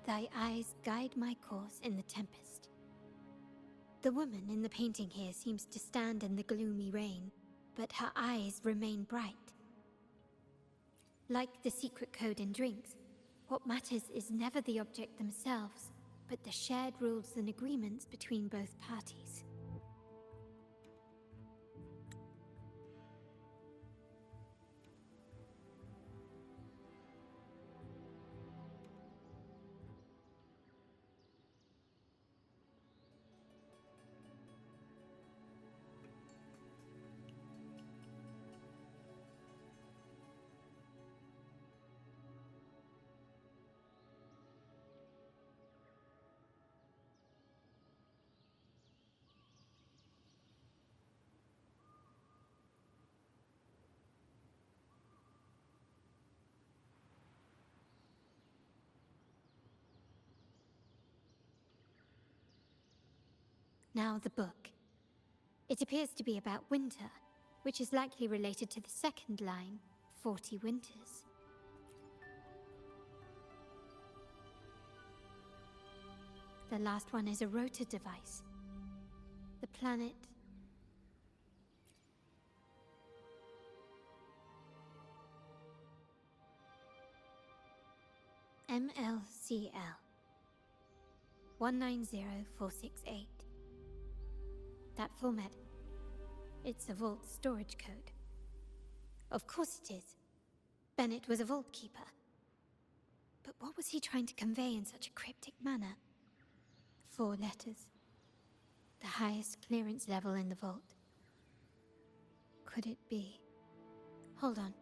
Thy eyes guide my course in the tempest. The woman in the painting here seems to stand in the gloomy rain, but her eyes remain bright. Like the secret code in drinks, what matters is never the object themselves, but the shared rules and agreements between both parties. Now the book. It appears to be about winter, which is likely related to the second line, 40 winters. The last one is a rotor device. The planet... MLCL 190468. That format. It's a vault storage code. Of course it is. Bennett was a vault keeper. But what was he trying to convey in such a cryptic manner? 4 letters. The highest clearance level in the vault. could it be? Hold on.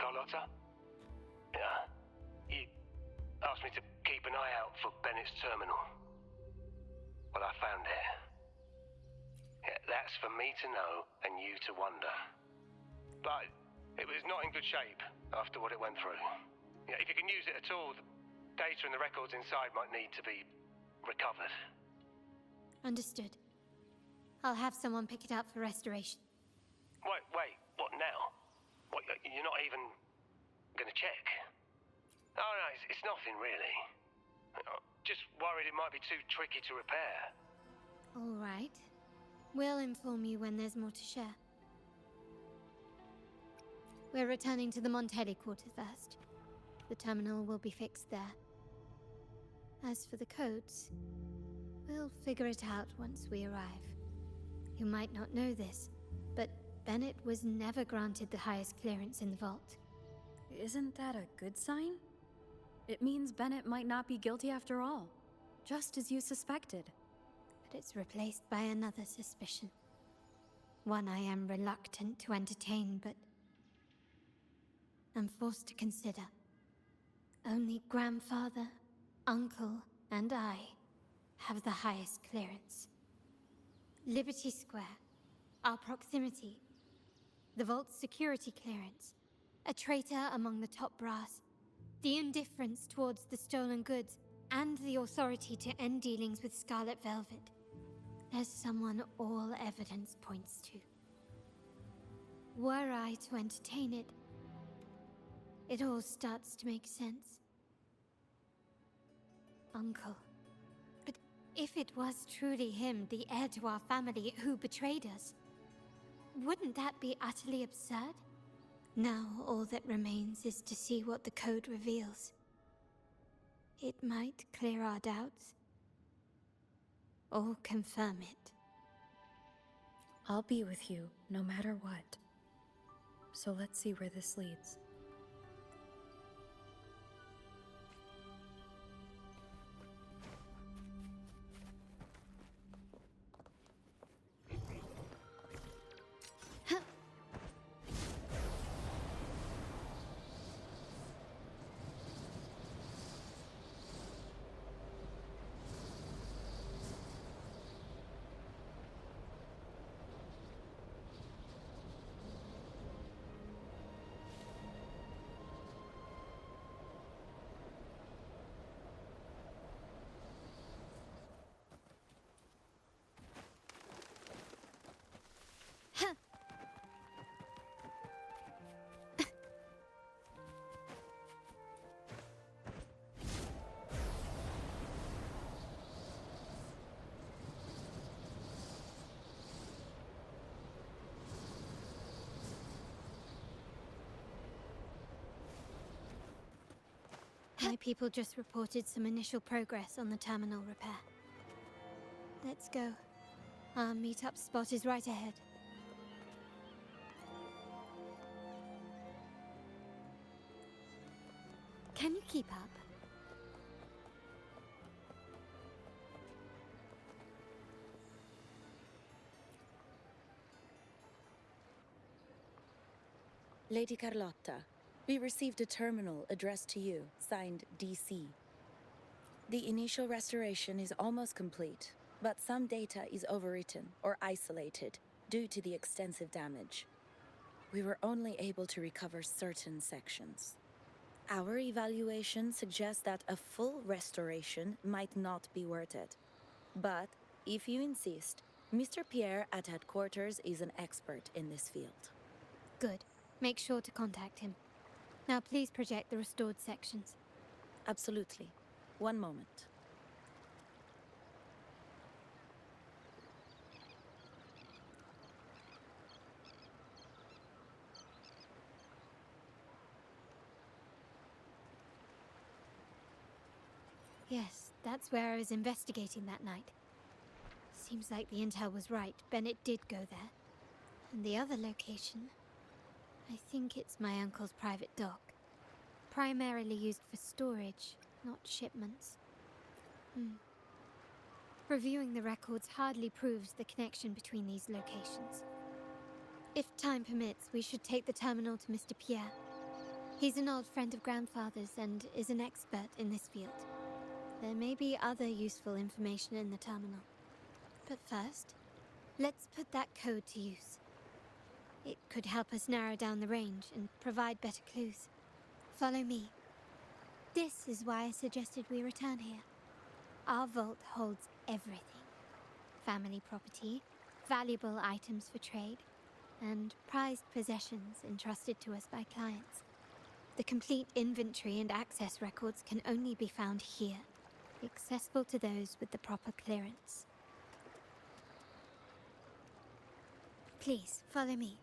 Carlotta? Yeah. You asked me to keep an eye out for Bennett's terminal. Well, I found it. Yeah, that's for me to know and you to wonder. But it was not in good shape after what it went through. Yeah, if you can use it at all, the data and the records inside might need to be recovered. Understood. I'll have someone pick it up for restoration. Wait, what now? What, you're not even gonna check? Oh no, it's nothing really. Just worried it might be too tricky to repair. All right. We'll inform you when there's more to share. We're returning to the Montelli quarter first. The terminal will be fixed there. As for the codes, we'll figure it out once we arrive. You might not know this, but Bennett was never granted the highest clearance in the vault. Isn't that a good sign? It means Bennett might not be guilty after all, just as you suspected. But it's replaced by another suspicion. One I am reluctant to entertain, but I'm forced to consider. Only grandfather, uncle, and I have the highest clearance. Liberty Square, our proximity, the vault's security clearance, a traitor among the top brass, the indifference towards the stolen goods, and the authority to end dealings with Scarlet Velvet. There's someone all evidence points to. Were I to entertain it, it all starts to make sense. Uncle. But if it was truly him, the heir to our family, who betrayed us, wouldn't that be utterly absurd? Now all that remains is to see what the code reveals. It might clear our doubts, or confirm it. I'll be with you, no matter what. So let's see where this leads. My people just reported some initial progress on the terminal repair. Let's go. Our meetup spot is right ahead. Can you keep up? Lady Carlotta, we received a terminal addressed to you, signed DC. The initial restoration is almost complete, but some data is overwritten or isolated due to the extensive damage. We were only able to recover certain sections. Our evaluation suggests that a full restoration might not be worth it. But, if you insist, Mr. Pierre at headquarters is an expert in this field. Good. Make sure to contact him. Now please project the restored sections. Absolutely. One moment. Yes, that's where I was investigating that night. Seems like the intel was right. Bennett did go there. And the other location, I think it's my uncle's private dock. Primarily used for storage, not shipments. Reviewing the records hardly proves the connection between these locations. If time permits, we should take the terminal to Mr. Pierre. He's an old friend of Grandfather's and is an expert in this field. There may be other useful information in the terminal. But first, let's put that code to use. It could help us narrow down the range and provide better clues. Follow me. This is why I suggested we return here. Our vault holds everything. Family property, valuable items for trade, and prized possessions entrusted to us by clients. The complete inventory and access records can only be found here, accessible to those with the proper clearance. Please, follow me.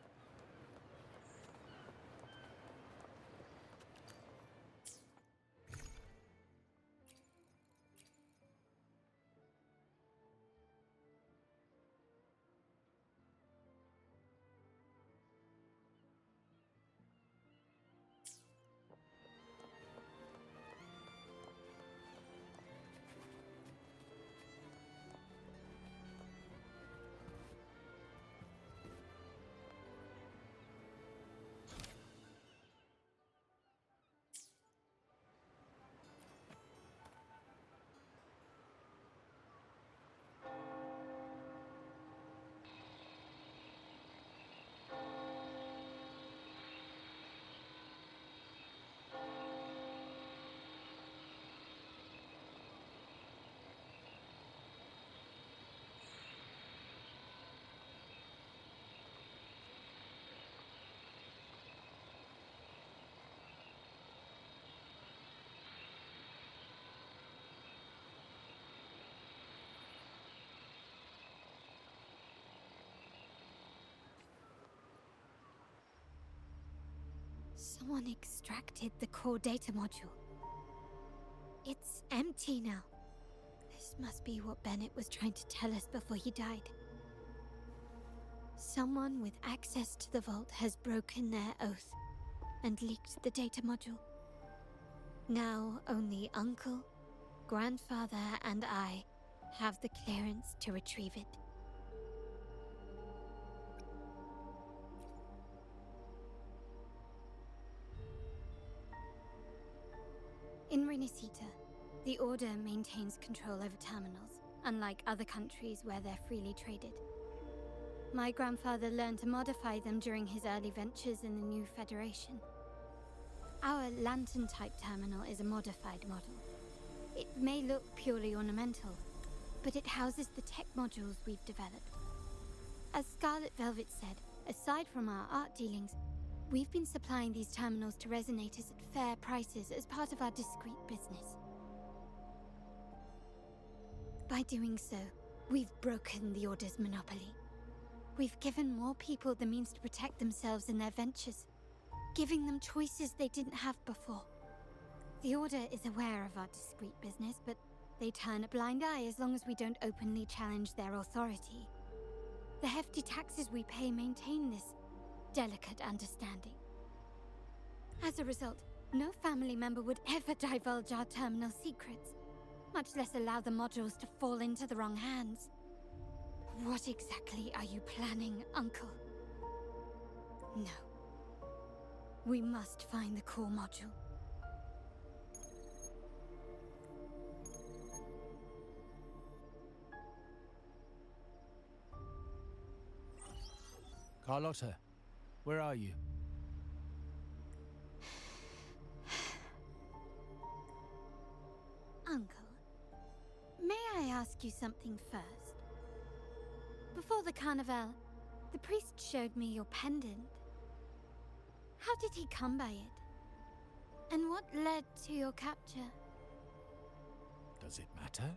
Someone extracted the core data module. It's empty now. This must be what Bennett was trying to tell us before he died. Someone with access to the vault has broken their oath and leaked the data module. Now only Uncle, Grandfather, and I have the clearance to retrieve it. In Renisita, the Order maintains control over terminals, unlike other countries where they're freely traded. My grandfather learned to modify them during his early ventures in the new Federation. Our lantern-type terminal is a modified model. It may look purely ornamental, but it houses the tech modules we've developed. As Scarlet Velvet said, aside from our art dealings, we've been supplying these terminals to resonators at fair prices as part of our discreet business. By doing so, we've broken the Order's monopoly. We've given more people the means to protect themselves in their ventures, giving them choices they didn't have before. The Order is aware of our discreet business, but they turn a blind eye as long as we don't openly challenge their authority. The hefty taxes we pay maintain this delicate understanding. As a result, no family member would ever divulge our terminal secrets, much less allow the modules to fall into the wrong hands. What exactly are you planning, Uncle? No. We must find the core module. Carlotta, where are you? Uncle, may I ask you something first? Before the carnival, the priest showed me your pendant. How did he come by it? And what led to your capture? Does it matter?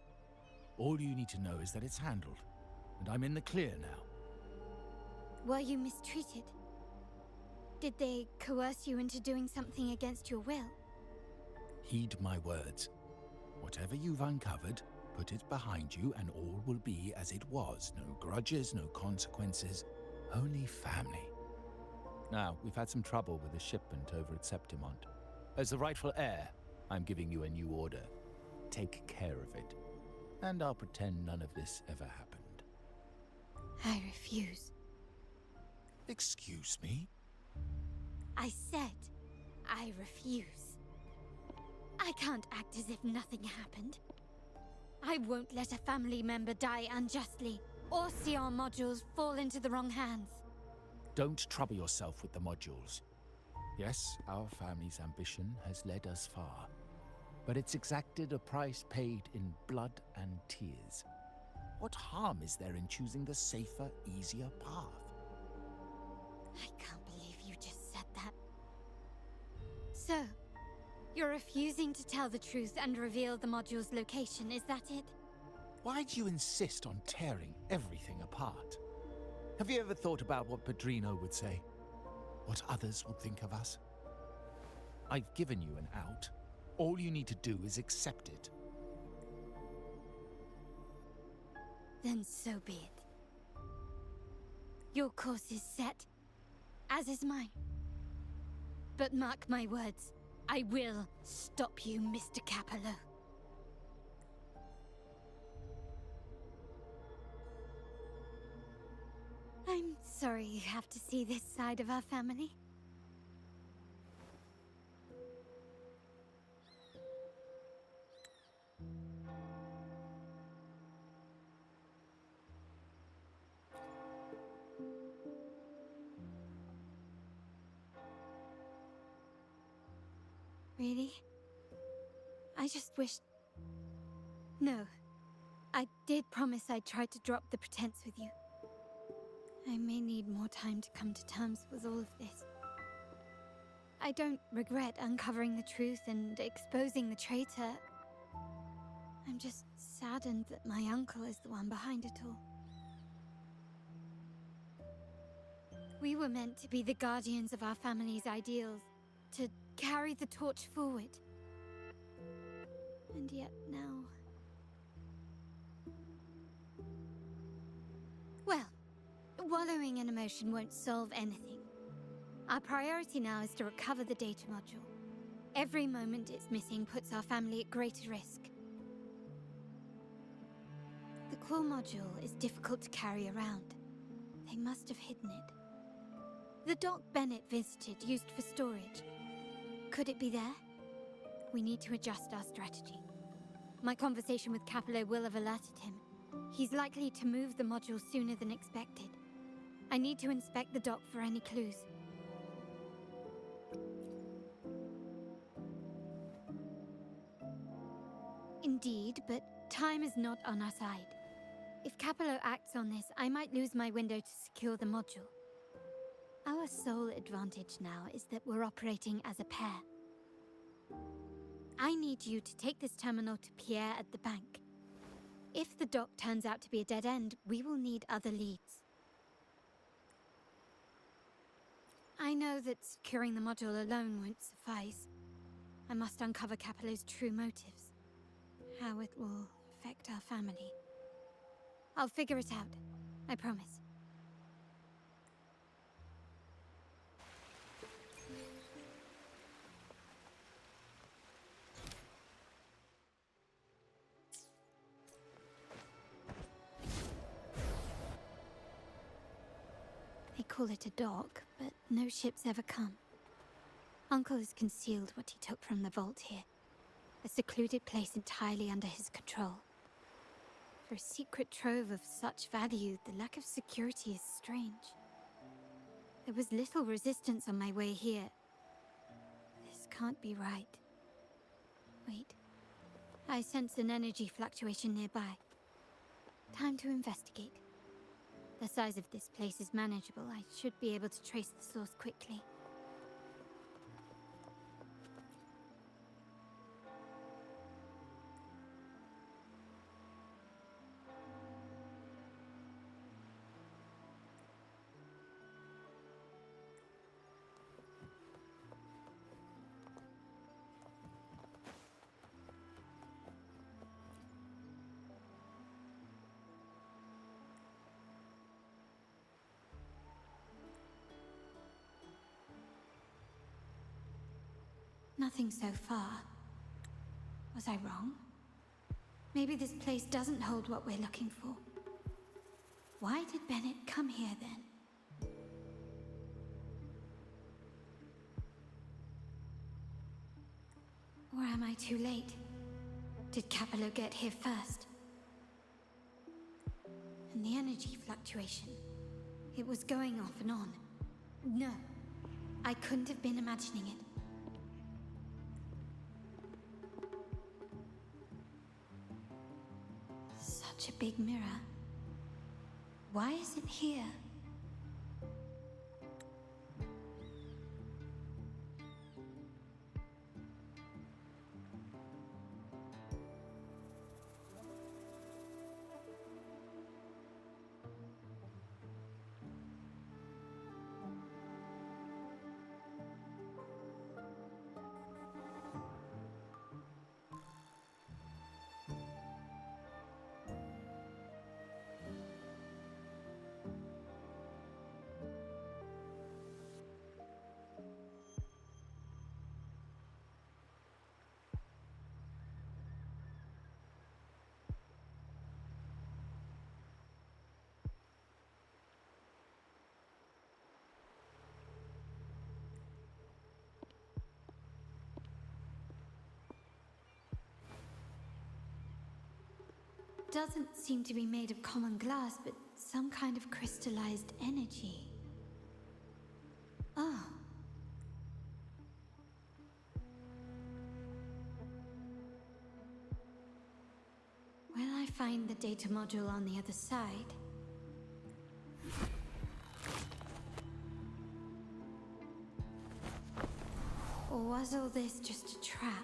All you need to know is that it's handled, and I'm in the clear now. Were you mistreated? Did they coerce you into doing something against your will? Heed my words. Whatever you've uncovered, put it behind you and all will be as it was. No grudges, no consequences, only family. Now, we've had some trouble with a shipment over at Septimont. As the rightful heir, I'm giving you a new order. Take care of it. And I'll pretend none of this ever happened. I refuse. Excuse me? I said I refuse. I can't act as if nothing happened. I won't let a family member die unjustly, or see our modules fall into the wrong hands. Don't trouble yourself with the modules. Yes, our family's ambition has led us far, but it's exacted a price paid in blood and tears. What harm is there in choosing the safer, easier path? I can't believe you just said that. So, you're refusing to tell the truth and reveal the module's location, is that it? Why do you insist on tearing everything apart? Have you ever thought about what Padrino would say? What others will think of us? I've given you an out. All you need to do is accept it. Then so be it. Your course is set, as is mine. But mark my words, I will stop you, Mr. Capello. I'm sorry you have to see this side of our family. Really? I just wished... No. I did promise I'd try to drop the pretense with you. I may need more time to come to terms with all of this. I don't regret uncovering the truth and exposing the traitor. I'm just saddened that my uncle is the one behind it all. We were meant to be the guardians of our family's ideals, to carry the torch forward. And yet now... Well, wallowing in emotion won't solve anything. Our priority now is to recover the data module. Every moment it's missing puts our family at greater risk. The core module is difficult to carry around. They must have hidden it. The dock Bennett visited used for storage. Could it be there? We need to adjust our strategy. My conversation with Capello will have alerted him. He's likely to move the module sooner than expected. I need to inspect the dock for any clues. Indeed, but time is not on our side. If Capello acts on this, I might lose my window to secure the module. Our sole advantage now is that we're operating as a pair. I need you to take this terminal to Pierre at the bank. If the dock turns out to be a dead end, we will need other leads. I know that securing the module alone won't suffice. I must uncover Capello's true motives. How it will affect our family. I'll figure it out. I promise. They call it a dock, but no ships ever come. Uncle has concealed what he took from the vault here. A secluded place entirely under his control. For a secret trove of such value, the lack of security is strange. There was little resistance on my way here. This can't be right. Wait. I sense an energy fluctuation nearby. Time to investigate. The size of this place is manageable. I should be able to trace the source quickly. Nothing so far. Was I wrong? Maybe this place doesn't hold what we're looking for. Why did Bennett come here then? Or am I too late? Did Capello get here first? And the energy fluctuation. It was going off and on. No, I couldn't have been imagining it. Such a big mirror. Why is it here? Doesn't seem to be made of common glass, but some kind of crystallized energy. Oh. Will I find the data module on the other side? Or was all this just a trap?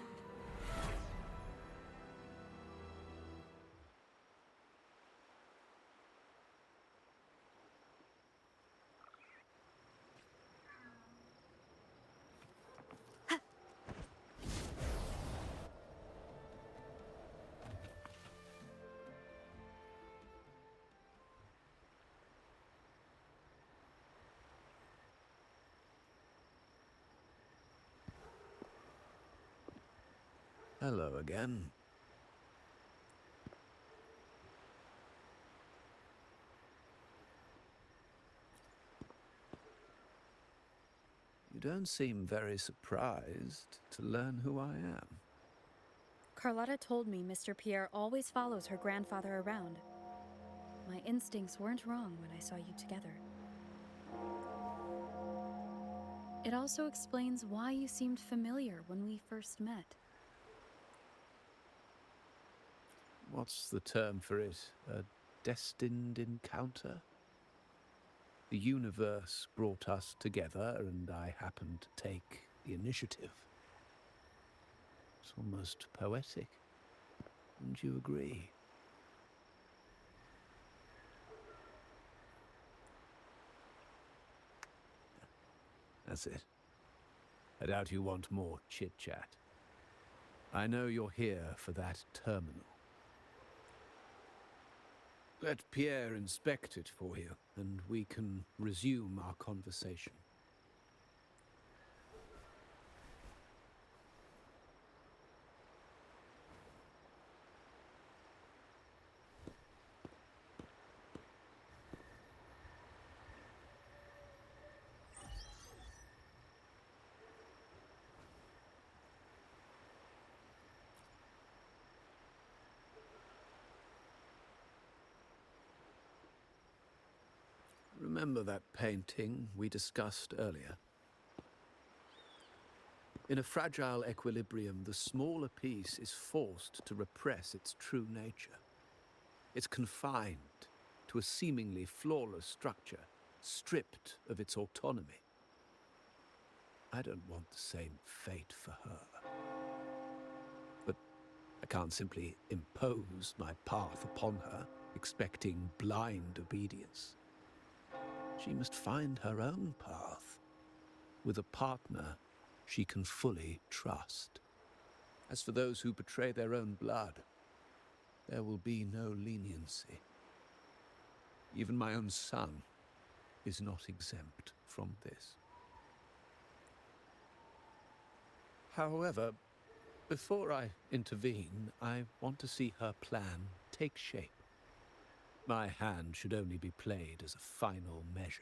Hello again. You don't seem very surprised to learn who I am. Carlotta told me Mr. Pierre always follows her grandfather around. My instincts weren't wrong when I saw you together. It also explains why you seemed familiar when we first met. What's the term for it? A destined encounter? The universe brought us together, and I happened to take the initiative. It's almost poetic. Wouldn't you agree? That's it. I doubt you want more chit-chat. I know you're here for that terminal. Let Pierre inspect it for you, and we can resume our conversation. Remember that painting we discussed earlier? In a fragile equilibrium, the smaller piece is forced to repress its true nature. It's confined to a seemingly flawless structure, stripped of its autonomy. I don't want the same fate for her. But I can't simply impose my path upon her, expecting blind obedience. She must find her own path, with a partner she can fully trust. As for those who betray their own blood, there will be no leniency. Even my own son is not exempt from this. However, before I intervene, I want to see her plan take shape. My hand should only be played as a final measure.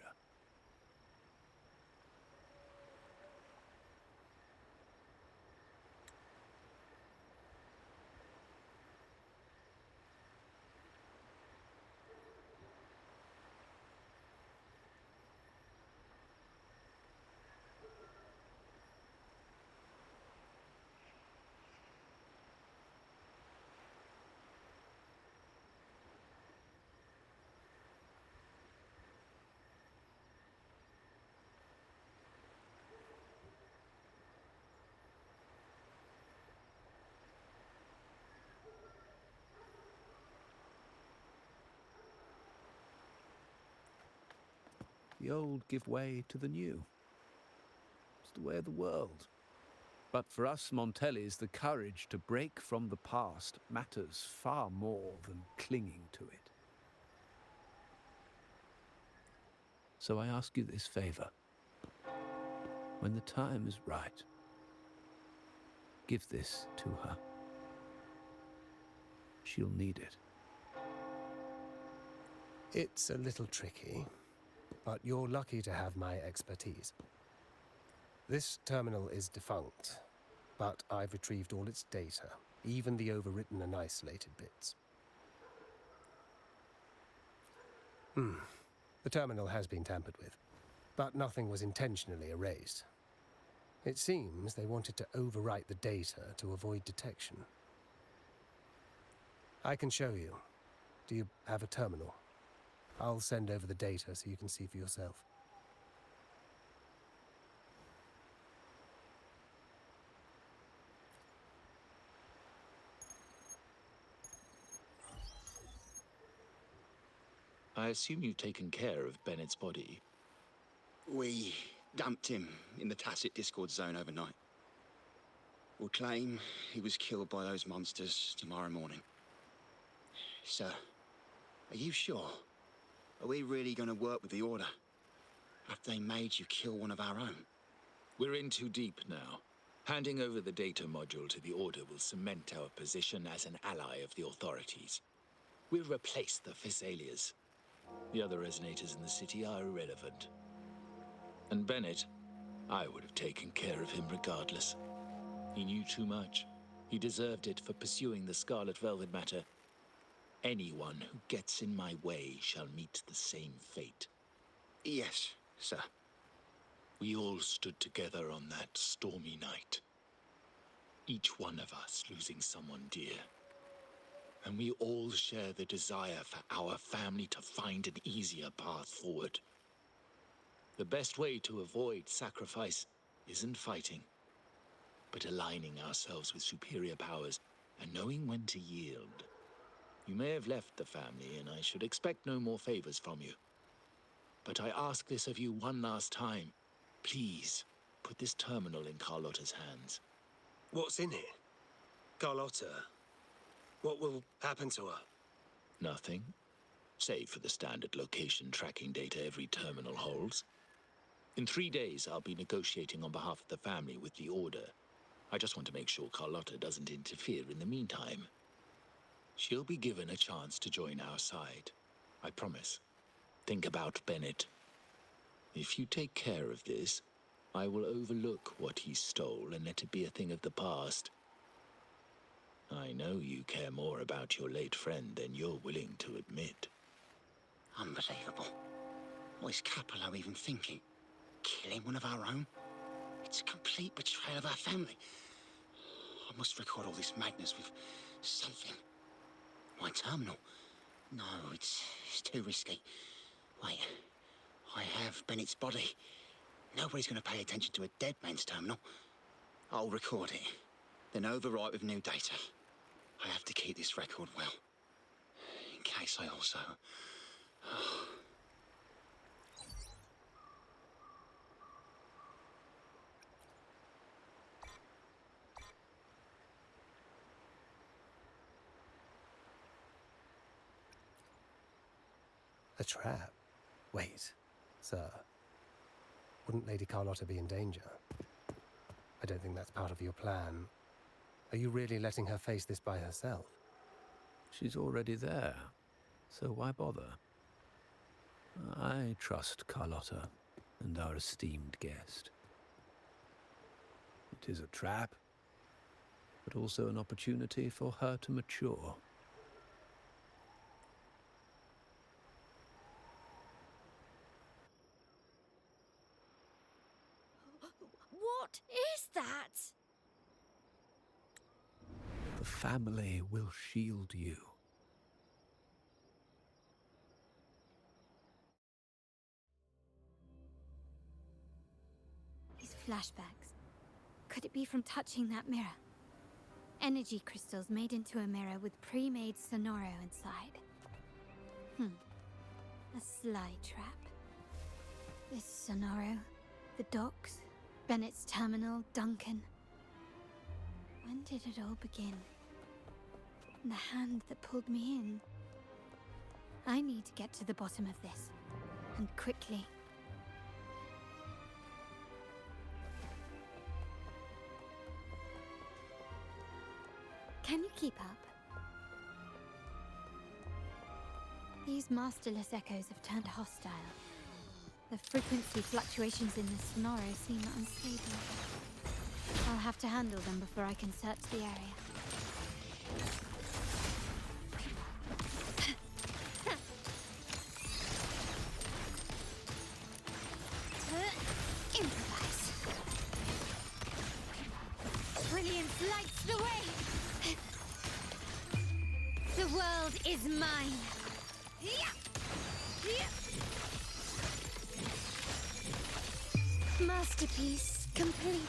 the old give way to the new. It's the way of the world. But for us Montellis, the courage to break from the past matters far more than clinging to it. So I ask you this favor. When the time is right, give this to her. She'll need it. It's a little tricky, but you're lucky to have my expertise. This terminal is defunct, but I've retrieved all its data, even the overwritten and isolated bits. The terminal has been tampered with, but nothing was intentionally erased. It seems they wanted to overwrite the data to avoid detection. I can show you. Do you have a terminal? I'll send over the data so you can see for yourself. I assume you've taken care of Bennett's body. We dumped him in the tacit Discord zone overnight. We'll claim he was killed by those monsters tomorrow morning. Sir, are you sure? Are we really going to work with the Order after they made you kill one of our own? We're in too deep now. Handing over the data module to the Order will cement our position as an ally of the authorities. We'll replace the Thessalias. The other resonators in the city are irrelevant. And Bennett, I would have taken care of him regardless. He knew too much. He deserved it for pursuing the Scarlet Velvet matter. Anyone who gets in my way shall meet the same fate. Yes, sir. We all stood together on that stormy night. Each one of us losing someone dear. And we all share the desire for our family to find an easier path forward. The best way to avoid sacrifice isn't fighting, but aligning ourselves with superior powers and knowing when to yield. You may have left the family, and I should expect no more favors from you. But I ask this of you one last time. Please, put this terminal in Carlotta's hands. What's in it? Carlotta? What will happen to her? Nothing, save for the standard location tracking data every terminal holds. In 3 days, I'll be negotiating on behalf of the family with the Order. I just want to make sure Carlotta doesn't interfere in the meantime. She'll be given a chance to join our side. I promise. Think about Bennett. If you take care of this, I will overlook what he stole and let it be a thing of the past. I know you care more about your late friend than you're willing to admit. Unbelievable. What is Capello even thinking? Killing one of our own? It's a complete betrayal of our family. I must record all this madness with something. My terminal? No, it's too risky. Wait, I have Bennett's body. Nobody's going to pay attention to a dead man's terminal. I'll record it, then overwrite with new data. I have to keep this record well, in case I also... A trap? Wait, sir. Wouldn't Lady Carlotta be in danger? I don't think that's part of your plan. Are you really letting her face this by herself? She's already there, so why bother? I trust Carlotta and our esteemed guest. It is a trap, but also an opportunity for her to mature. What is that? The family will shield you. These flashbacks. Could it be from touching that mirror? Energy crystals made into a mirror with pre-made Sonoro inside. A sly trap. This Sonoro, the docks, Bennett's terminal, Duncan. When did it all begin? And the hand that pulled me in. I need to get to the bottom of this. And quickly. Can you keep up? These masterless echoes have turned hostile. The frequency fluctuations in the Sonoro seem unstable. I'll have to handle them before I can search the area. Improvise. Brilliance lights the way. The world is mine. Masterpiece complete.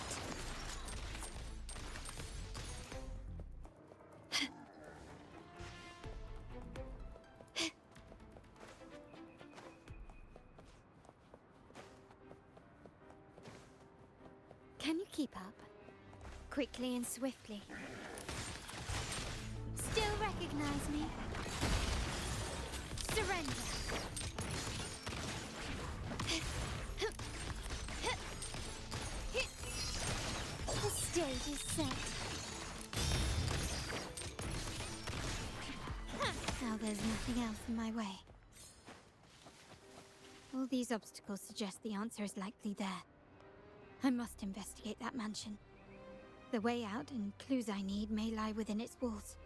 Can you keep up? Quickly and swiftly. Still recognize me? Surrender. The stage is set. Now there's nothing else in my way. All these obstacles suggest the answer is likely there. I must investigate that mansion. The way out and clues I need may lie within its walls.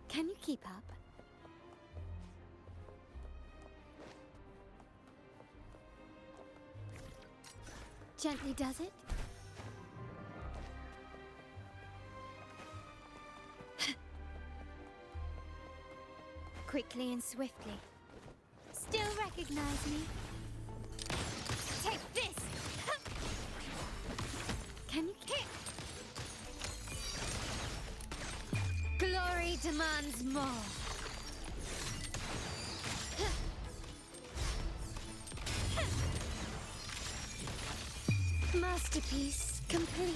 Can you keep up? Gently does it? Quickly and swiftly. Still recognize me? Take this! Can you keep? Glory demands more. Masterpiece complete.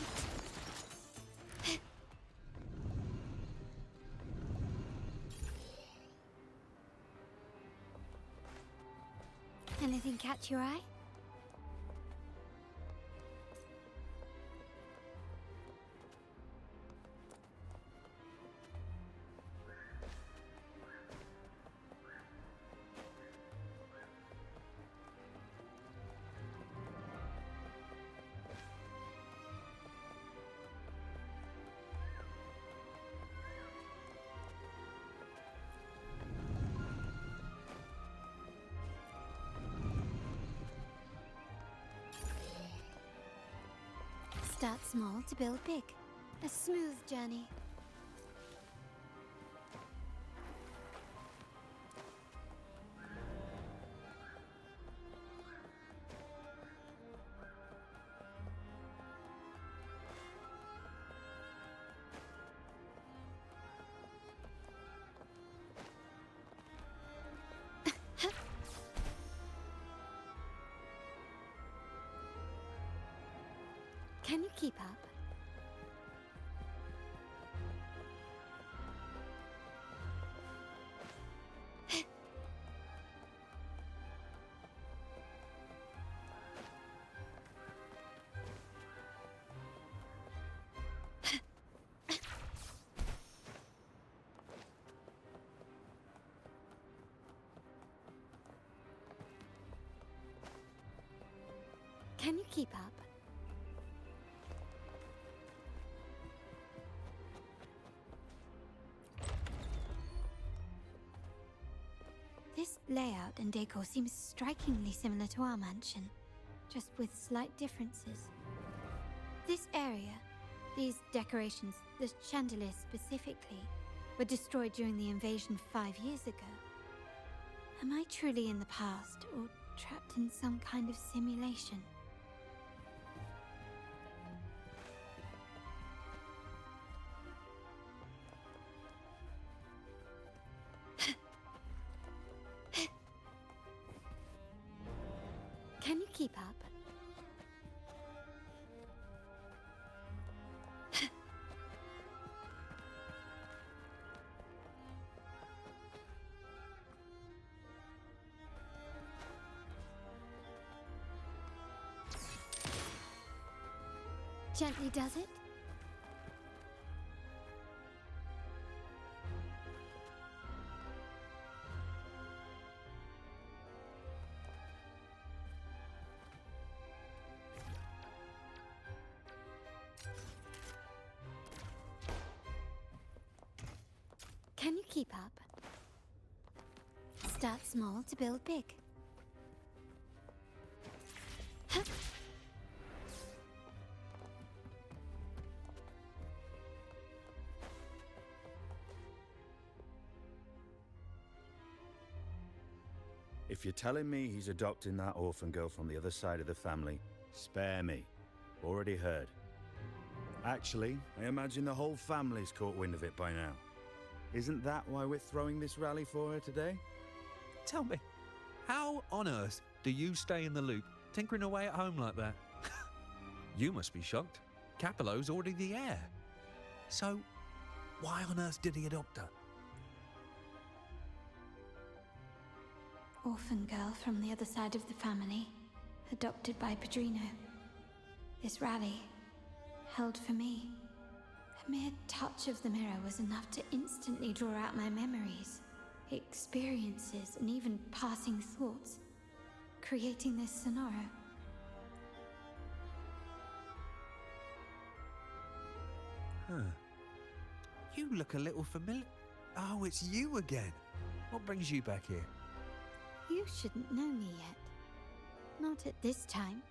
Anything catch your eye? Start small to build big. A smooth journey. Can you keep up? Can you keep up? This layout and decor seems strikingly similar to our mansion, just with slight differences. This area, these decorations, the chandeliers specifically, were destroyed during the invasion 5 years ago. Am I truly in the past, or trapped in some kind of simulation? keep up? Gently does it? Can you keep up? Start small to build big. Huh? If you're telling me he's adopting that orphan girl from the other side of the family, spare me. Already heard. Actually, I imagine the whole family's caught wind of it by now. Isn't that why we're throwing this rally for her today? Tell me, how on earth do you stay in the loop, tinkering away at home like that? You must be shocked. Capello's already the heir. So, why on earth did he adopt her? Orphan girl from the other side of the family, adopted by Padrino. This rally, held for me. A mere touch of the mirror was enough to instantly draw out my memories, experiences, and even passing thoughts, creating this scenario. Huh. You look a little familiar. Oh, it's you again. What brings you back here? You shouldn't know me yet. Not at this time.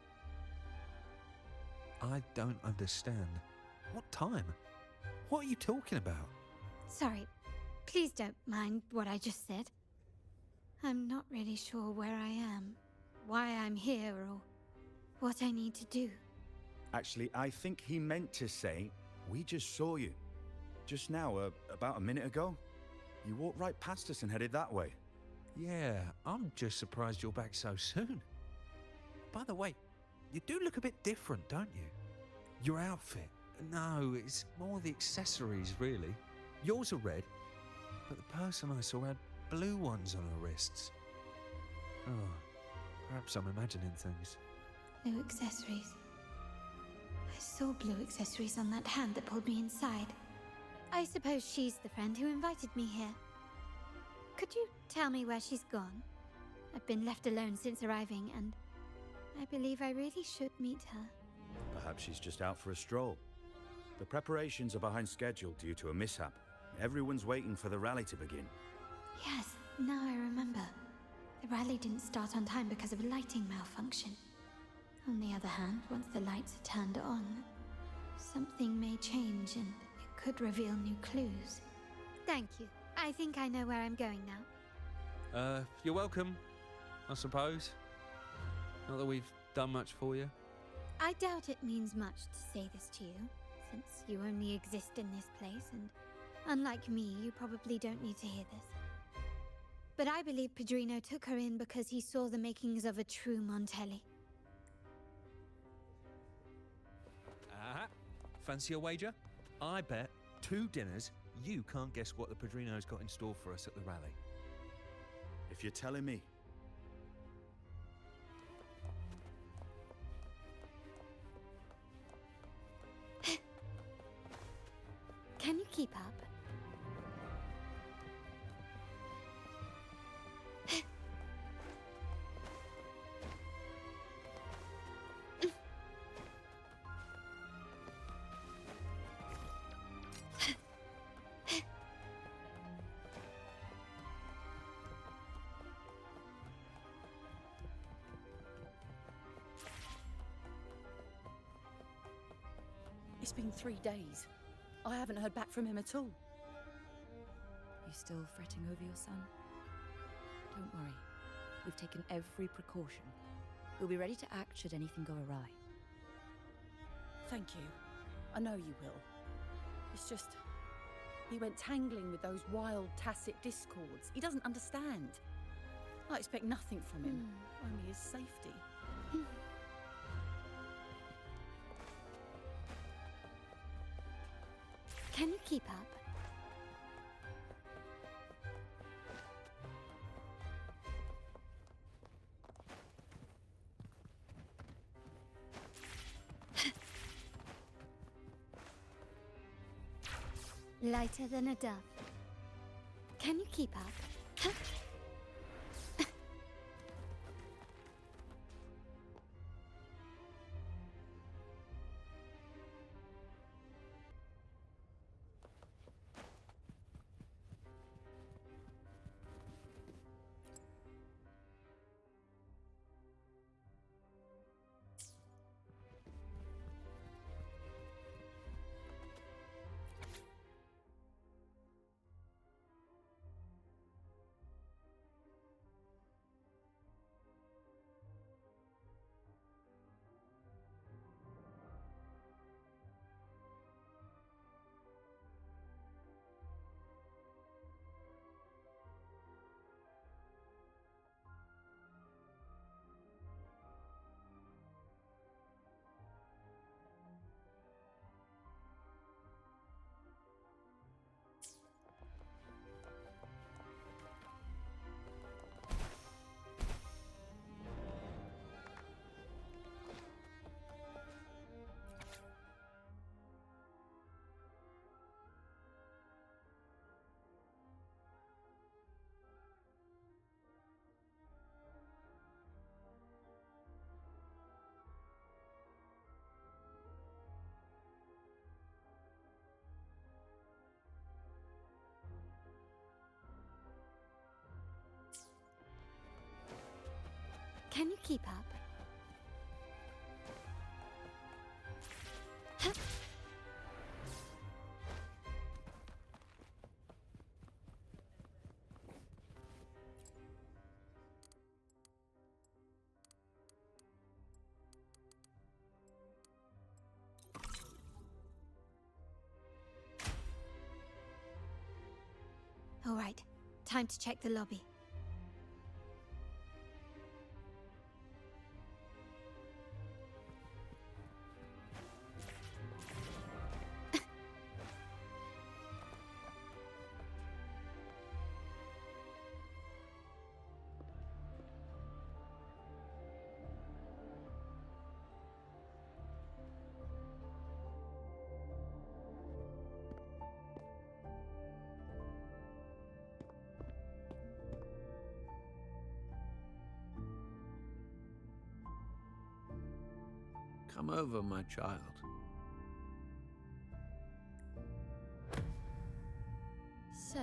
I don't understand. What time? What are you talking about? Sorry, please don't mind what I just said. I'm not really sure where I am, why I'm here, or what I need to do. Actually, I think he meant to say, we just saw you. Just now, about a minute ago. You walked right past us and headed that way. Yeah, I'm just surprised you're back so soon. By the way, you do look a bit different, don't you? Your outfit. No, it's more the accessories, really. Yours are red, but the person I saw had blue ones on her wrists. Oh, perhaps I'm imagining things. Blue accessories. I saw blue accessories on that hand that pulled me inside. I suppose she's the friend who invited me here. Could you tell me where she's gone? I've been left alone since arriving, and I believe I really should meet her. Perhaps she's just out for a stroll. The preparations are behind schedule due to a mishap. Everyone's waiting for the rally to begin. Yes, now I remember. The rally didn't start on time because of a lighting malfunction. On the other hand, once the lights are turned on, something may change and it could reveal new clues. Thank you. I think I know where I'm going now. You're welcome, I suppose. Not that we've done much for you. I doubt it means much to say this to you, since you only exist in this place, and unlike me, you probably don't need to hear this. But I believe Padrino took her in because he saw the makings of a true Montelli. Fancy a wager? I bet 2 dinners you can't guess what the Padrino's got in store for us at the rally. If you're telling me. Can you keep up? It's been 3 days. I haven't heard back from him at all. You still fretting over your son? Don't worry. We've taken every precaution. We'll be ready to act should anything go awry. Thank you. I know you will. It's just... he went tangling with those wild tacit discords. He doesn't understand. I expect nothing from him, only his safety. Can you keep up? Lighter than a dove. Can you keep up? Can you keep up? All right, time to check the lobby. Come over, my child. Sir,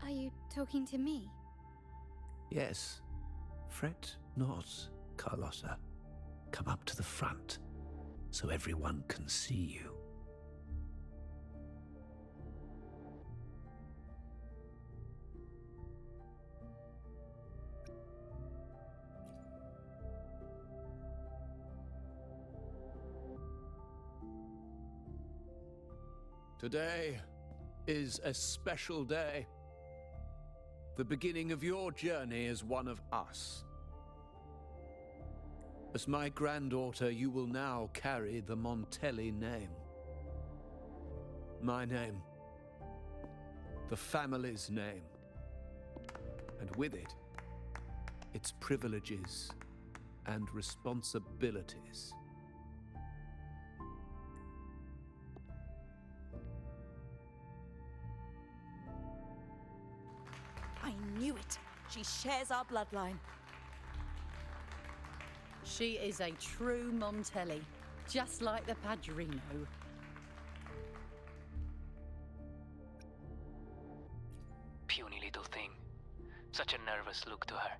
are you talking to me? Yes. Fret not, Carlotta. Come up to the front, so everyone can see you. Today is a special day. The beginning of your journey as one of us. As my granddaughter, you will now carry the Montelli name. My name. The family's name. And with it, its privileges and responsibilities. I knew it. She shares our bloodline. She is a true Montelli, just like the Padrino. Puny little thing. Such a nervous look to her.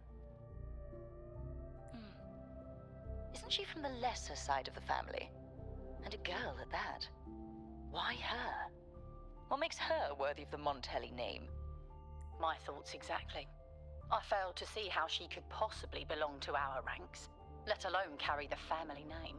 Isn't she from the lesser side of the family? And a girl at that. Why her? What makes her worthy of the Montelli name? My thoughts exactly. I failed to see how she could possibly belong to our ranks, let alone carry the family name.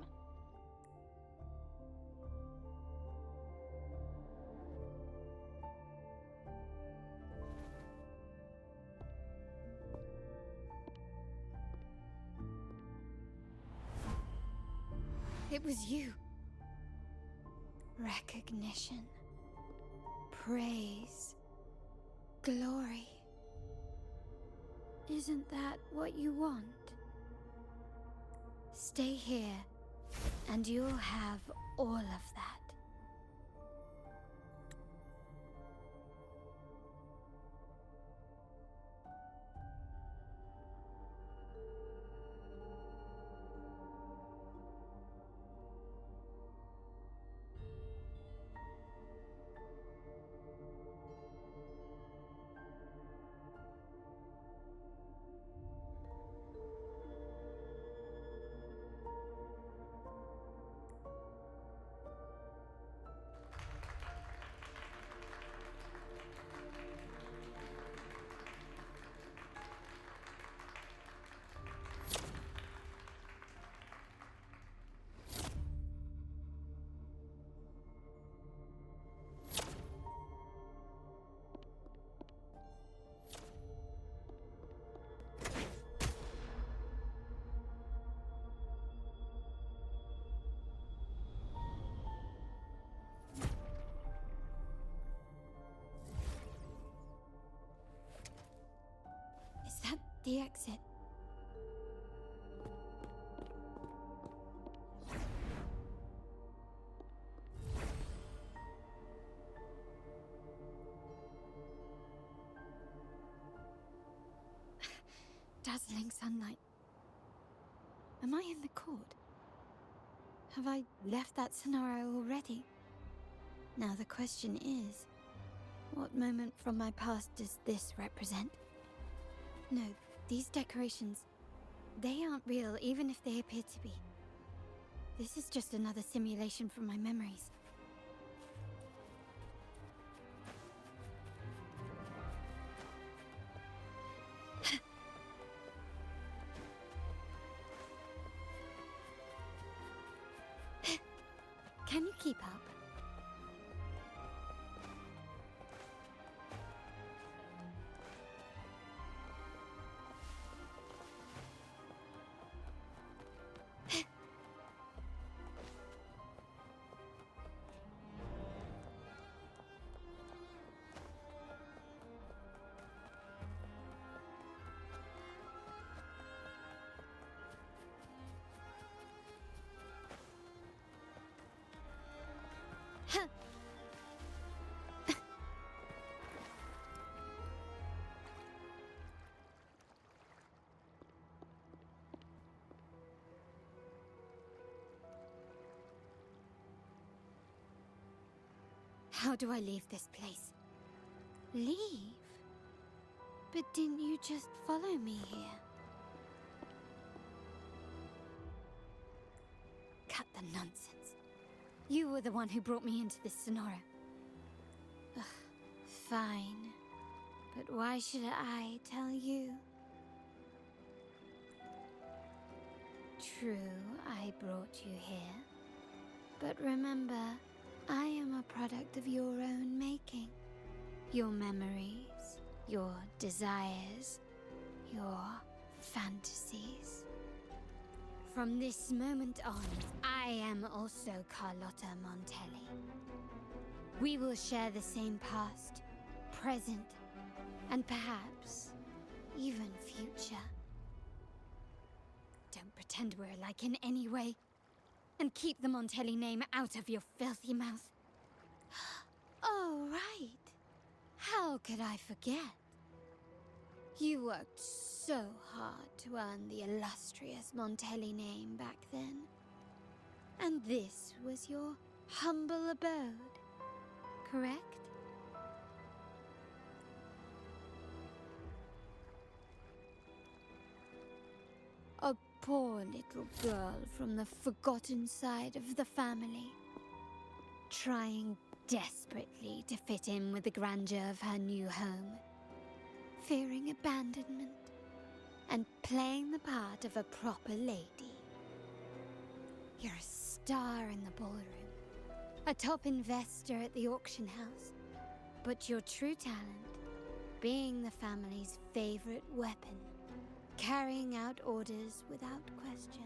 It was you. Recognition. Praise. Glory. Isn't that what you want? Stay here, and you'll have all of that. Is that the exit? Dazzling sunlight. Am I in the court? Have I left that scenario already? Now the question is, what moment from my past does this represent? No, these decorations, they aren't real, even if they appear to be. This is just another simulation from my memories. Can you keep up? How do I leave this place? Leave? But didn't you just follow me here? Cut the nonsense. You were the one who brought me into this scenario. Ugh, fine. But why should I tell you? True, I brought you here. But remember, I am a product of your own making. Your memories, your desires, your fantasies. From this moment on, I am also Carlotta Montelli. We will share the same past, present, and perhaps even future. Don't pretend we're alike in any way. And keep the Montelli name out of your filthy mouth. Oh, right. How could I forget? You worked so hard to earn the illustrious Montelli name back then. And this was your humble abode, correct? A poor little girl from the forgotten side of the family, trying desperately to fit in with the grandeur of her new home, fearing abandonment, and playing the part of a proper lady. You're a star in the ballroom, a top investor at the auction house, but your true talent, being the family's favorite weapon, carrying out orders without question.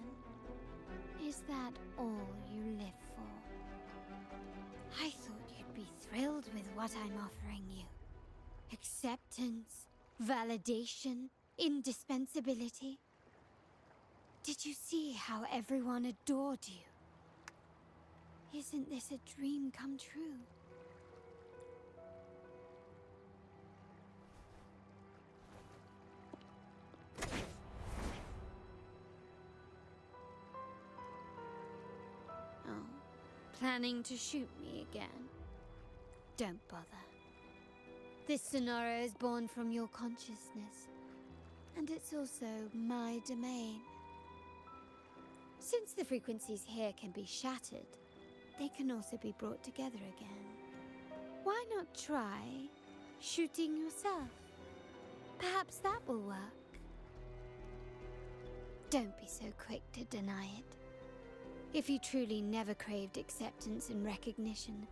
Is that all you live for? what I'm offering you. Acceptance, validation, indispensability. Did you see how everyone adored you? Isn't this a dream come true? Oh, planning to shoot me again? Don't bother. This scenario is born from your consciousness, and it's also my domain. Since the frequencies here can be shattered, they can also be brought together again. Why not try shooting yourself? Perhaps that will work. Don't be so quick to deny it. If you truly never craved acceptance and recognition,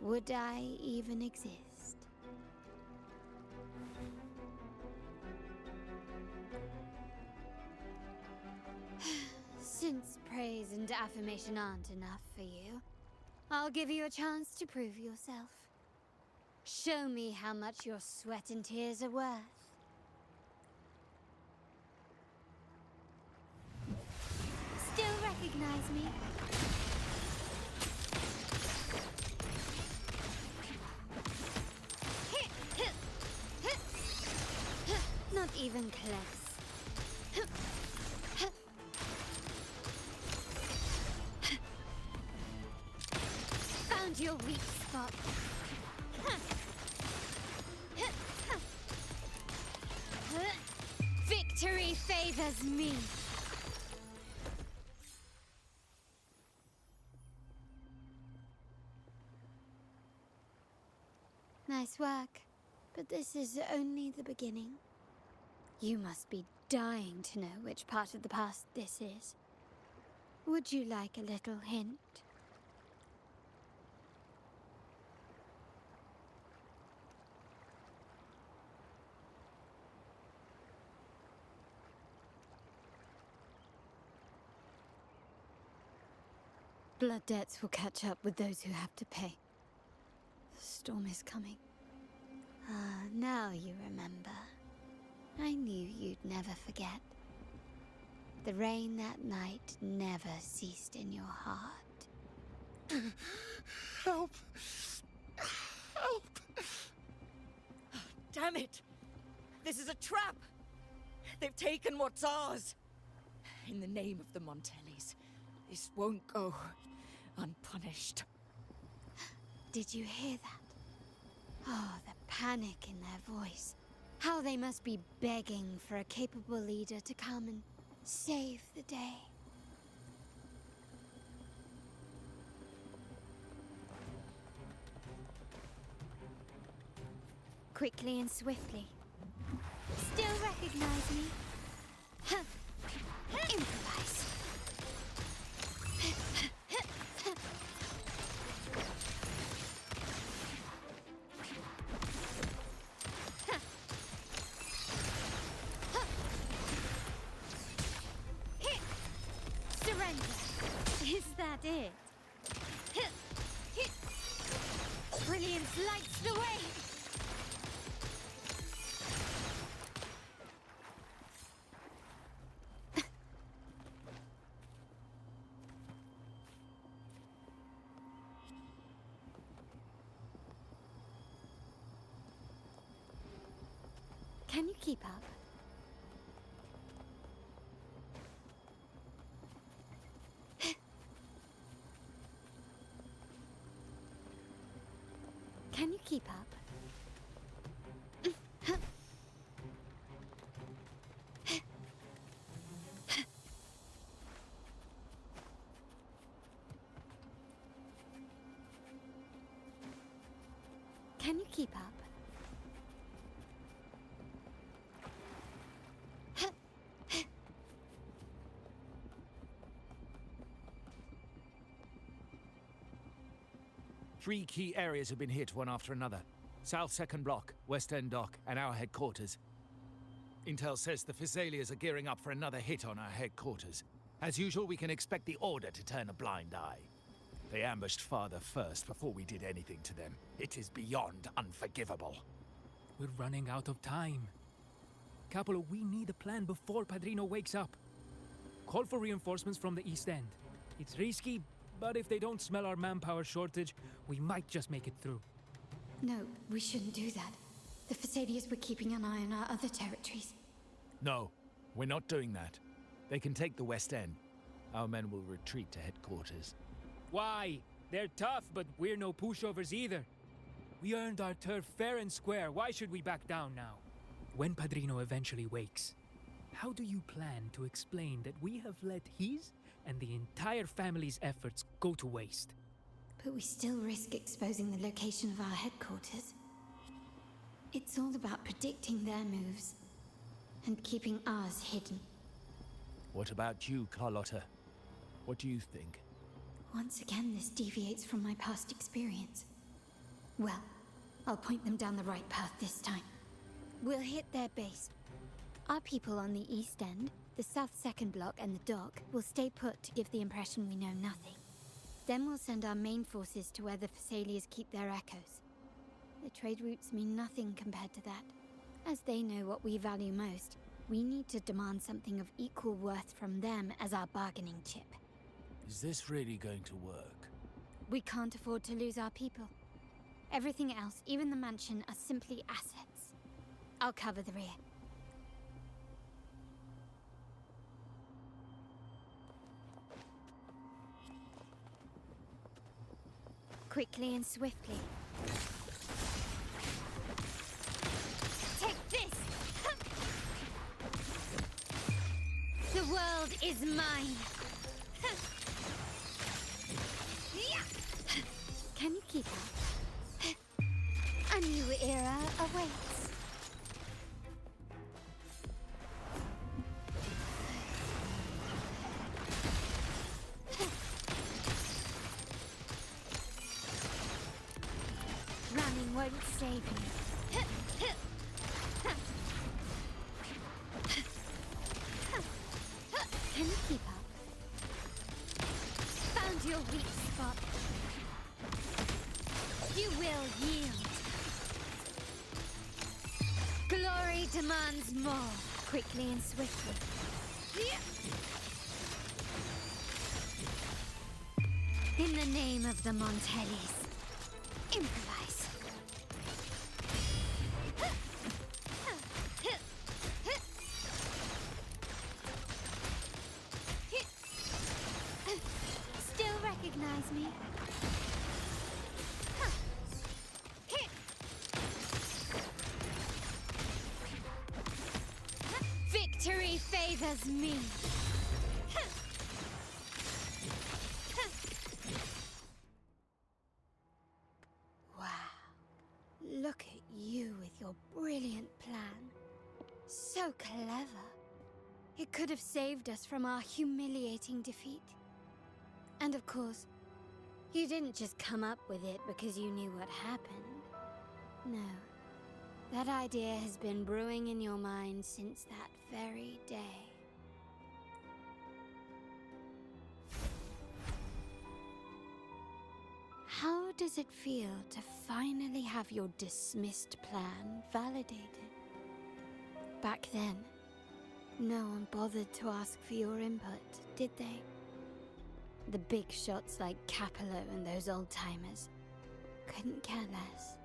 would I even exist? Since praise and affirmation aren't enough for you, I'll give you a chance to prove yourself. Show me how much your sweat and tears are worth. Still recognize me? Not even close. Found your weak spot. Victory favors me. Nice work, but this is only the beginning. You must be dying to know which part of the past this is. Would you like a little hint? Blood debts will catch up with those who have to pay. The storm is coming. Ah, now you remember. I knew you'd never forget. The rain that night never ceased in your heart. Help! Help! Damn it! This is a trap! They've taken what's ours! In the name of the Montellis, this won't go unpunished. Did you hear that? Oh, the panic in their voice. How they must be begging for a capable leader to come and save the day. Quickly and swiftly. Still recognize me? Huh. Improvise. Surrender. Is that it? Brilliance lights the way. Can you keep up? Can you keep up? Can you keep up? 3 key areas have been hit one after another. South Second Block, West End Dock, and our headquarters. Intel says the Physaelias are gearing up for another hit on our headquarters. As usual, we can expect the Order to turn a blind eye. They ambushed Father first before we did anything to them. It is beyond unforgivable. We're running out of time. Capolo, we need a plan before Padrino wakes up. Call for reinforcements from the East End. It's risky, but if they don't smell our manpower shortage, we might just make it through. No, we shouldn't do that. The Fesadias were keeping an eye on our other territories. No, we're not doing that. They can take the West End. Our men will retreat to headquarters. Why? They're tough, but we're no pushovers either. We earned our turf fair and square. Why should we back down now? When Padrino eventually wakes, how do you plan to explain that we have let his and the entire family's efforts go to waste? But we still risk exposing the location of our headquarters. It's all about predicting their moves and keeping ours hidden. What about you, Carlotta? What do you think? Once again, this deviates from my past experience. Well, I'll point them down the right path this time. We'll hit their base. Our people on the East End, the South Second Block, and the Dock will stay put to give the impression we know nothing. Then we'll send our main forces to where the Fesalias keep their echoes. The trade routes mean nothing compared to that. As they know what we value most, we need to demand something of equal worth from them as our bargaining chip. Is this really going to work? We can't afford to lose our people. Everything else, even the mansion, are simply assets. I'll cover the rear. Quickly and swiftly. Take this! The world is mine! Can you keep up? A new era awaits. Running won't save you. Can you keep up? Found your weak spot. You will yield. Glory demands more. Quickly and swiftly. In the name of the Montellis, improvise. Still recognize me? Victory favors me. Wow. Look at you with your brilliant plan. So clever. It could have saved us from our humiliating defeat. And of course, you didn't just come up with it because you knew what happened. No. That idea has been brewing in your mind since that very day. How does it feel to finally have your dismissed plan validated? Back then, no one bothered to ask for your input, did they? The big shots like Capello and those old-timers couldn't care less.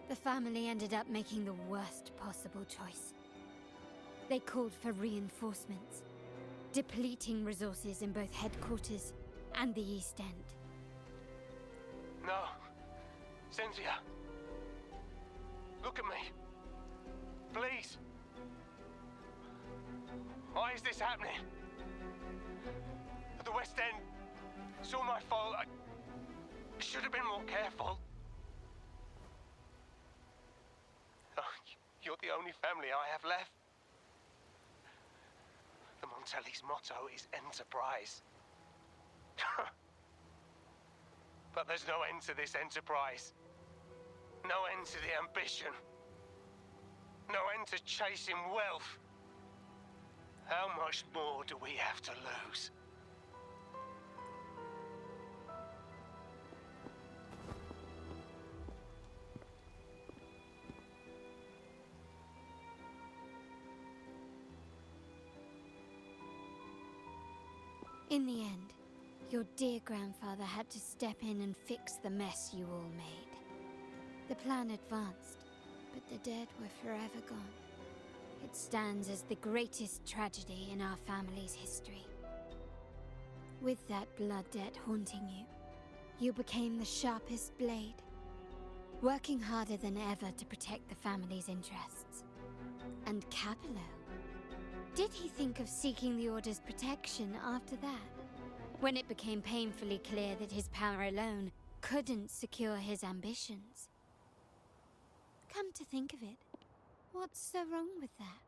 The family ended up making the worst possible choice. They called for reinforcements, depleting resources in both headquarters and the East End. No. Cynthia. Look at me. Please. Why is this happening? At the West End, it's all my fault. I should have been more careful. Oh, you're the only family I have left. The Montelli's motto is enterprise. But there's no end to this enterprise. No end to the ambition. No end to chasing wealth. How much more do we have to lose? In the end, your dear grandfather had to step in and fix the mess you all made. The plan advanced, but the dead were forever gone. It stands as the greatest tragedy in our family's history. With that blood debt haunting you, you became the sharpest blade, working harder than ever to protect the family's interests. And Capello? Did he think of seeking the Order's protection after that? When it became painfully clear that his power alone couldn't secure his ambitions? Come to think of it, what's so wrong with that?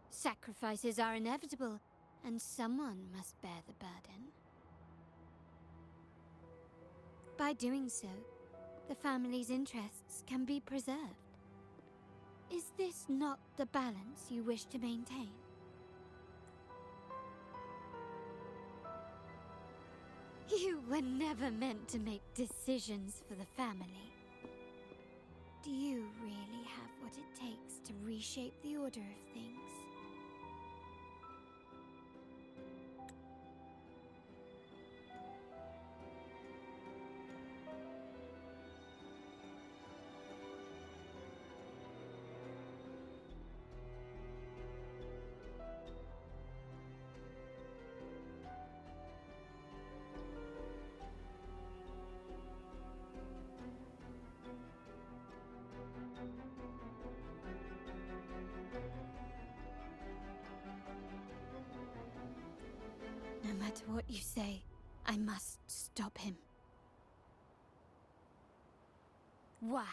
Sacrifices are inevitable, and someone must bear the burden. By doing so, the family's interests can be preserved. Is this not the balance you wish to maintain? You were never meant to make decisions for the family. Do you really have what it takes to reshape the order of things? No matter what you say, I must stop him. Why?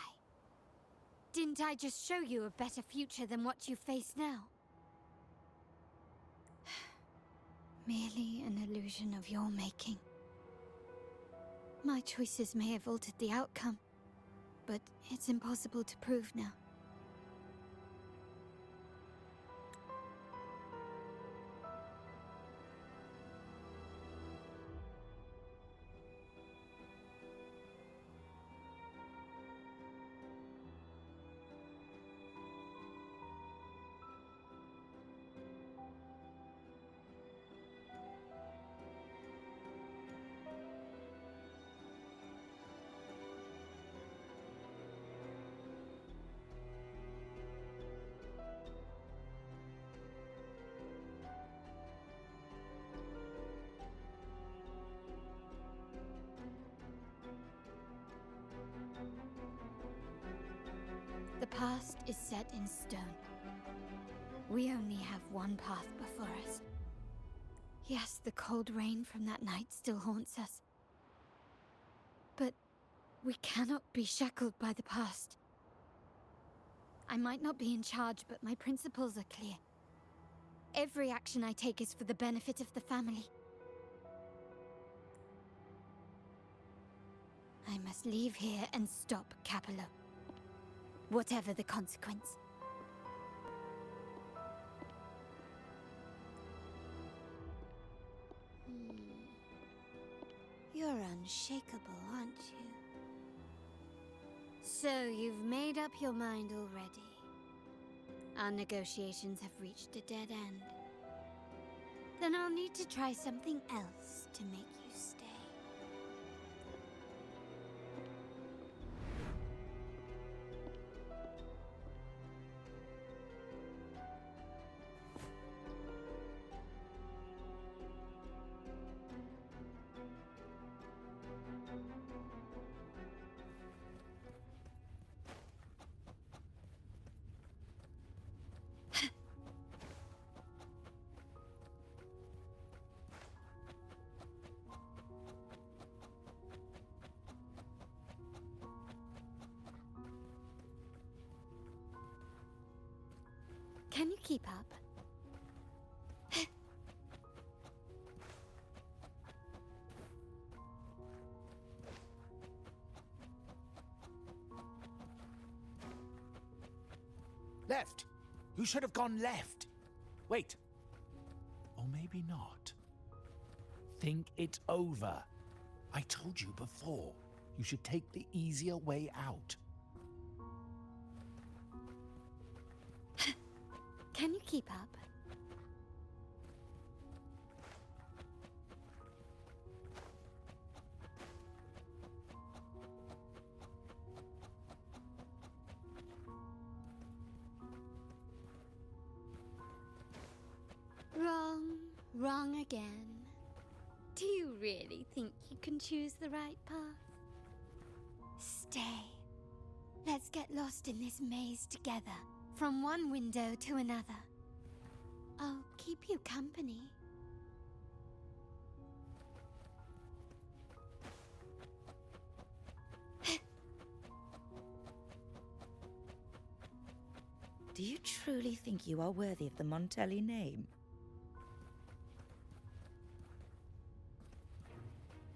Didn't I just show you a better future than what you face now? Merely an illusion of your making. My choices may have altered the outcome, but it's impossible to prove now. The past is set in stone. We only have one path before us. Yes, the cold rain from that night still haunts us. But we cannot be shackled by the past. I might not be in charge, but my principles are clear. Every action I take is for the benefit of the family. I must leave here and stop Capello. Whatever the consequence. You're unshakable, aren't you? So you've made up your mind already. Our negotiations have reached a dead end. Then I'll need to try something else to make you stay. Can you keep up? Left! You should have gone left! Wait. Or maybe not. Think it over. I told you before, you should take the easier way out. Can you keep up? Wrong again. Do you really think you can choose the right path? Stay. Let's get lost in this maze together, from one window to another. I'll keep you company. Do you truly think you are worthy of the Montelli name?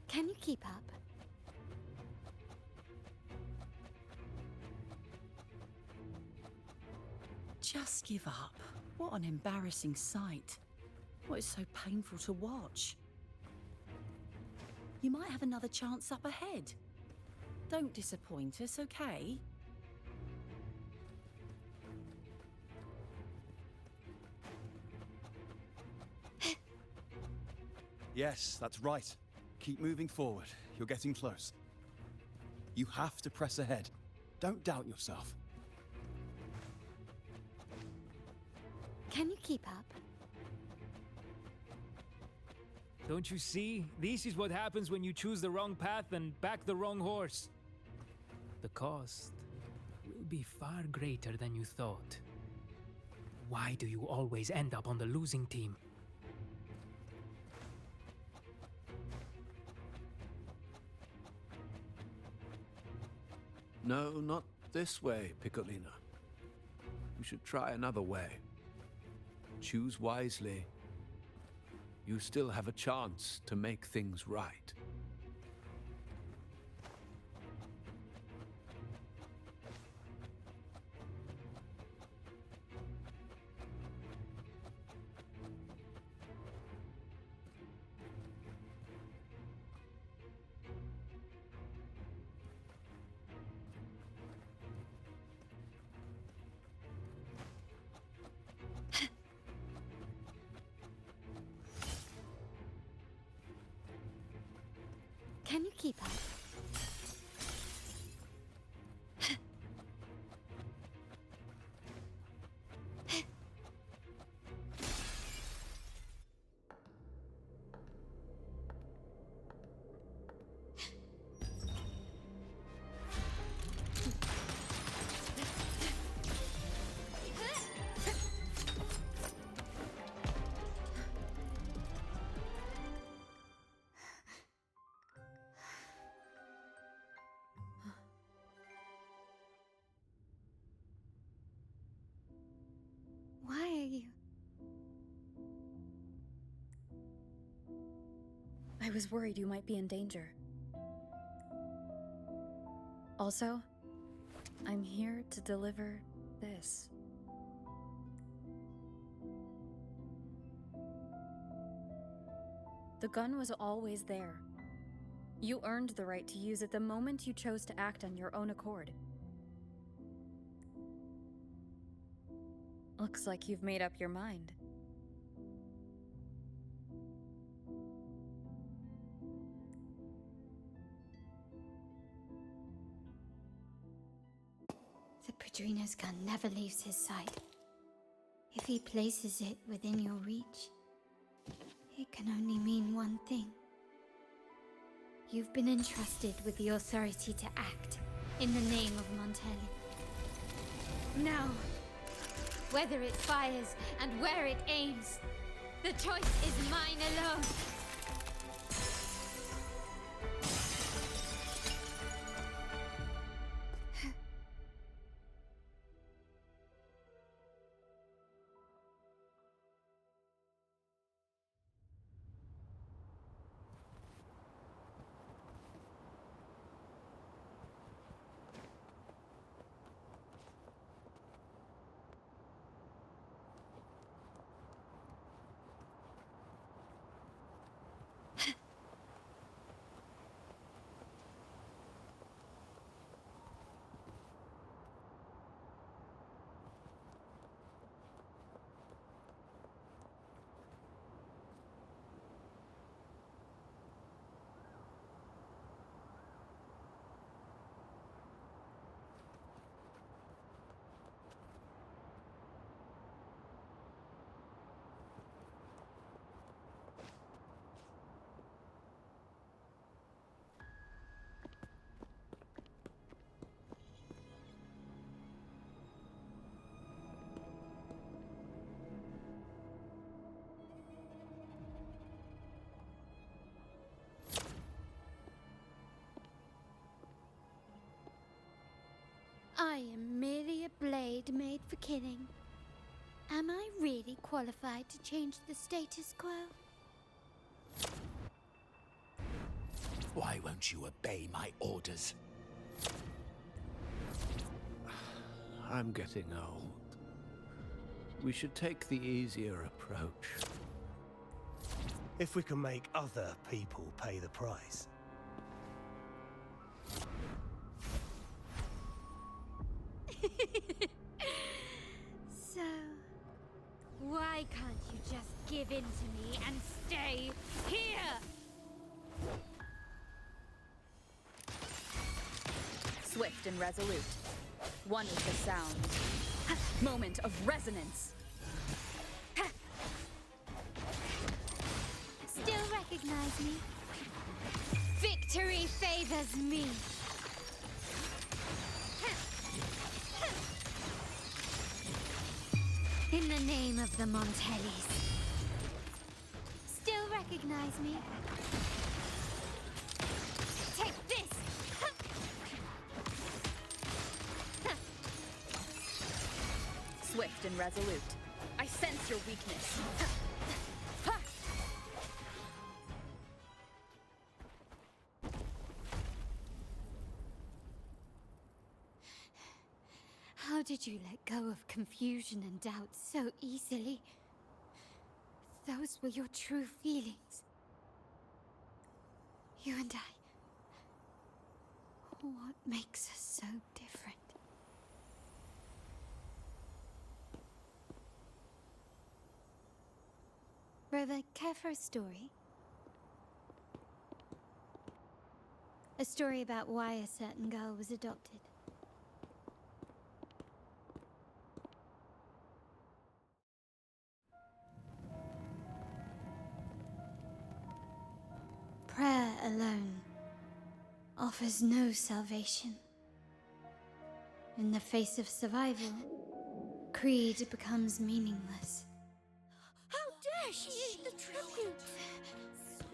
Can you keep up? Just give up. What an embarrassing sight. What is so painful to watch? You might have another chance up ahead. Don't disappoint us, okay? Yes, that's right. Keep moving forward. You're getting close. You have to press ahead. Don't doubt yourself. Can you keep up? Don't you see? This is what happens when you choose the wrong path and back the wrong horse. The cost will be far greater than you thought. Why do you always end up on the losing team? No, not this way, Piccolina. You should try another way. Choose wisely. You still have a chance to make things right. Can you keep up? Why are you? I was worried you might be in danger. Also, I'm here to deliver this. The gun was always there. You earned the right to use it the moment you chose to act on your own accord. Looks like you've made up your mind. The Padrino's gun never leaves his side. If he places it within your reach, it can only mean one thing. You've been entrusted with the authority to act in the name of Montelli. Now, whether it fires and where it aims, the choice is mine alone. I am merely a blade made for killing. Am I really qualified to change the status quo? Why won't you obey my orders? I'm getting old. We should take the easier approach. If we can make other people pay the price. So, why can't you just give in to me and stay here? Swift and resolute. One is the sound. Moment of resonance. Still recognize me? Victory favors me. In the name of the Montellis. Still recognize me? Take this! Swift and resolute. I sense your weakness. How did you let go of confusion and doubt so easily? Those were your true feelings. You and I. What makes us so different? Brother, care for a story? A story about why a certain girl was adopted. Prayer alone offers no salvation. In the face of survival, creed becomes meaningless. How dare she eat the tribute?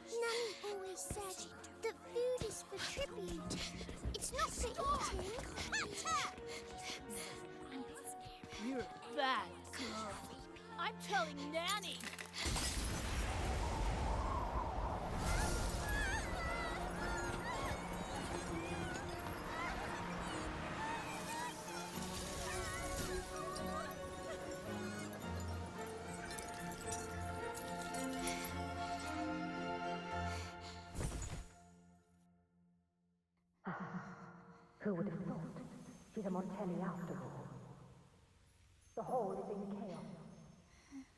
Nanny always said that food is for tribute. It's not for eating. You're a bad girl. I'm telling Nanny. Who would have thought? She's a Montelli after all. The hall is in chaos.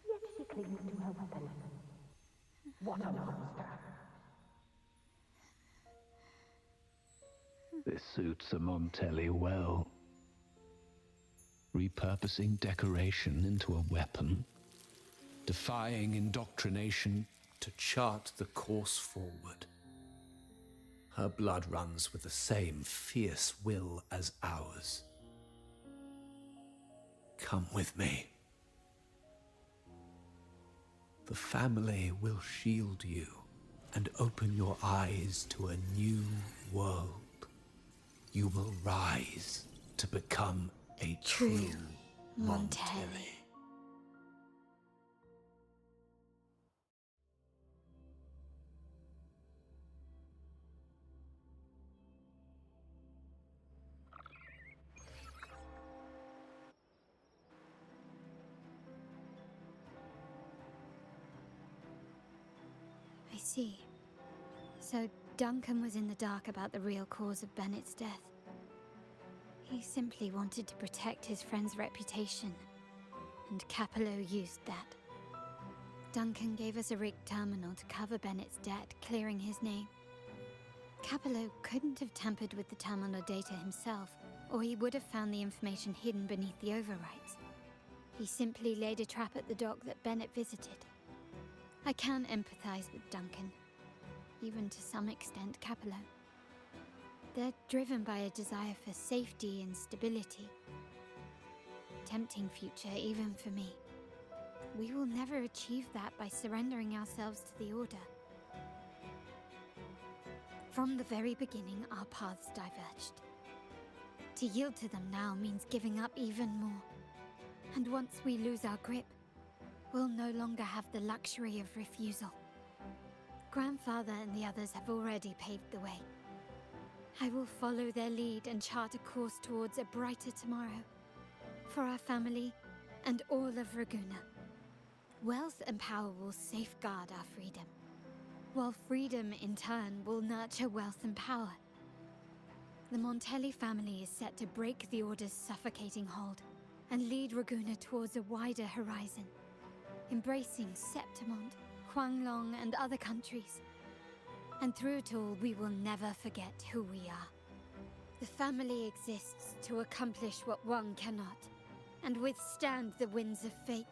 Yet she clings to her weapon. What a monster! This suits a Montelli well. Repurposing decoration into a weapon. Defying indoctrination to chart the course forward. Her blood runs with the same fierce will as ours. Come with me. The family will shield you and open your eyes to a new world. You will rise to become a true Montelli. I see. So Duncan was in the dark about the real cause of Bennett's death. He simply wanted to protect his friend's reputation, and Capello used that. Duncan gave us a rigged terminal to cover Bennett's debt, clearing his name. Capello couldn't have tampered with the terminal data himself, or he would have found the information hidden beneath the overwrites. He simply laid a trap at the dock that Bennett visited. I can empathize with Duncan, even to some extent Capello. They're driven by a desire for safety and stability. Tempting future even for me. We will never achieve that by surrendering ourselves to the Order. From the very beginning, our paths diverged. To yield to them now means giving up even more. And once we lose our grip, we'll no longer have the luxury of refusal. Grandfather and the others have already paved the way. I will follow their lead and chart a course towards a brighter tomorrow. For our family and all of Raguna. Wealth and power will safeguard our freedom, while freedom in turn will nurture wealth and power. The Montelli family is set to break the Order's suffocating hold and lead Raguna towards a wider horizon, embracing Septimont, Huanglong, and other countries. And through it all, we will never forget who we are. The family exists to accomplish what one cannot, and withstand the winds of fate.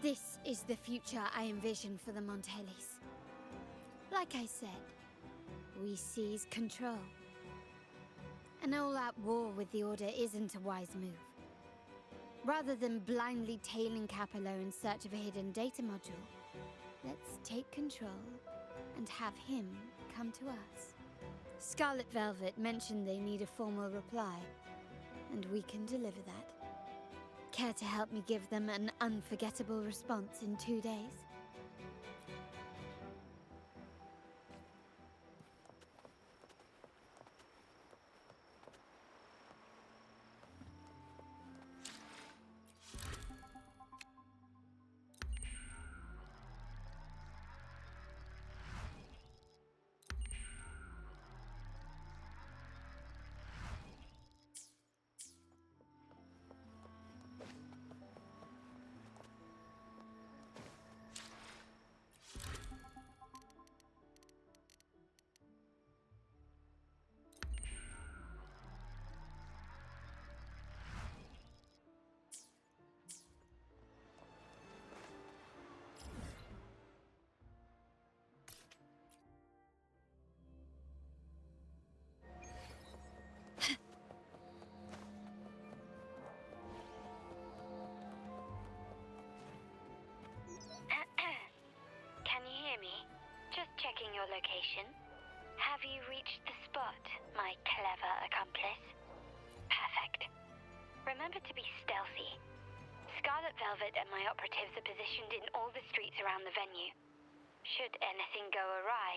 This is the future I envision for the Montellis. Like I said, we seize control. An all-out war with the Order isn't a wise move. Rather than blindly tailing Capello in search of a hidden data module, let's take control and have him come to us. Scarlet Velvet mentioned they need a formal reply, and we can deliver that. Care to help me give them an unforgettable response in 2 days? Can you hear me? Just checking your location. Have you reached the spot, my clever accomplice? Perfect. Remember to be stealthy. Scarlet Velvet and my operatives are positioned in all the streets around the venue. Should anything go awry,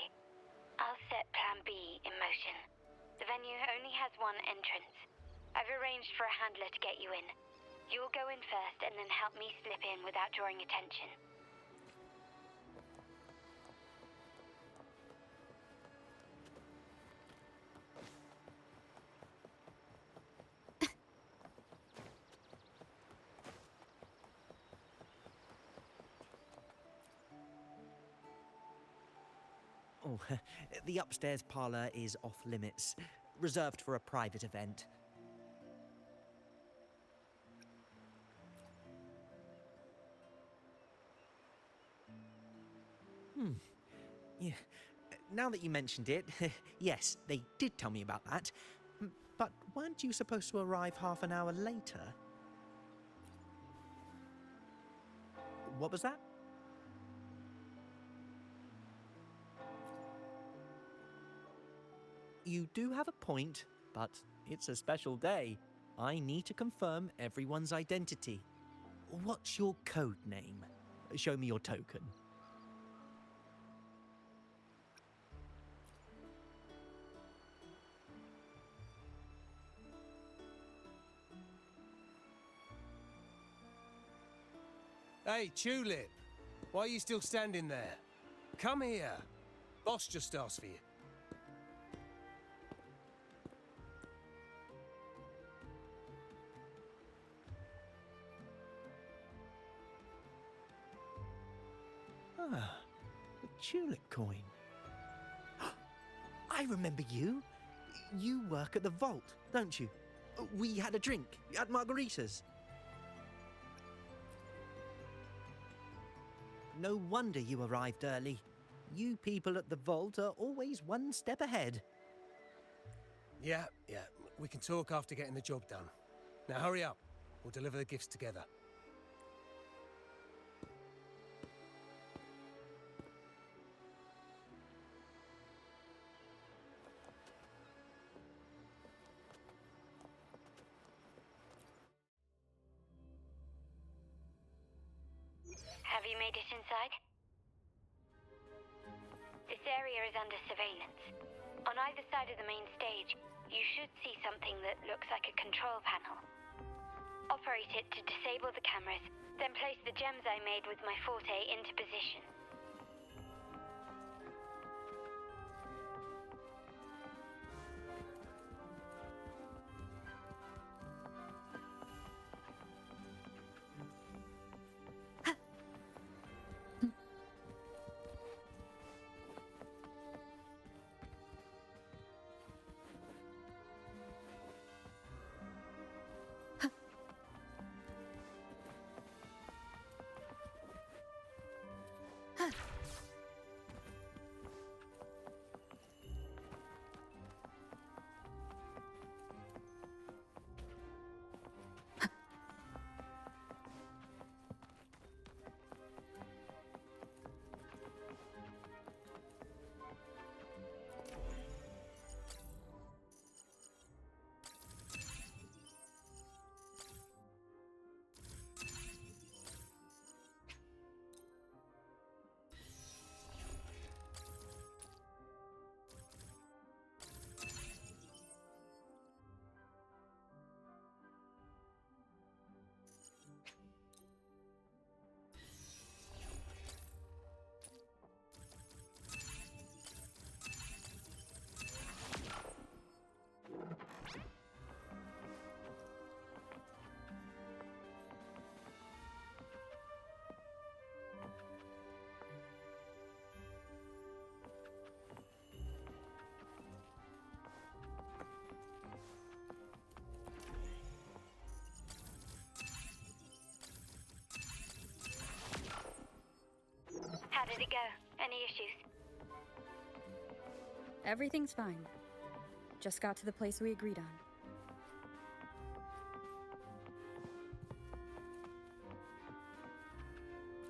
I'll set Plan B in motion. The venue only has one entrance. I've arranged for a handler to get you in. You'll go in first and then help me slip in without drawing attention. Oh, the upstairs parlour is off limits, reserved for a private event. Yeah. Now that you mentioned it, yes, they did tell me about that. But weren't you supposed to arrive half an hour later? What was that? You do have a point, but it's a special day. I need to confirm everyone's identity. What's your code name? Show me your token. Hey, Tulip! Why are you still standing there? Come here. Boss just asked for you. Ah, the tulip coin. I remember you. You work at the vault, don't you? We had a drink at Margarita's. No wonder you arrived early. You people at the vault are always one step ahead. Yeah. We can talk after getting the job done. Now hurry up. We'll deliver the gifts together. Have you made it inside? This area is under surveillance. On either side of the main stage, you should see something that looks like a control panel. Operate it to disable the cameras, then place the gems I made with my forte into position. How did it go? Any issues? Everything's fine. Just got to the place we agreed on.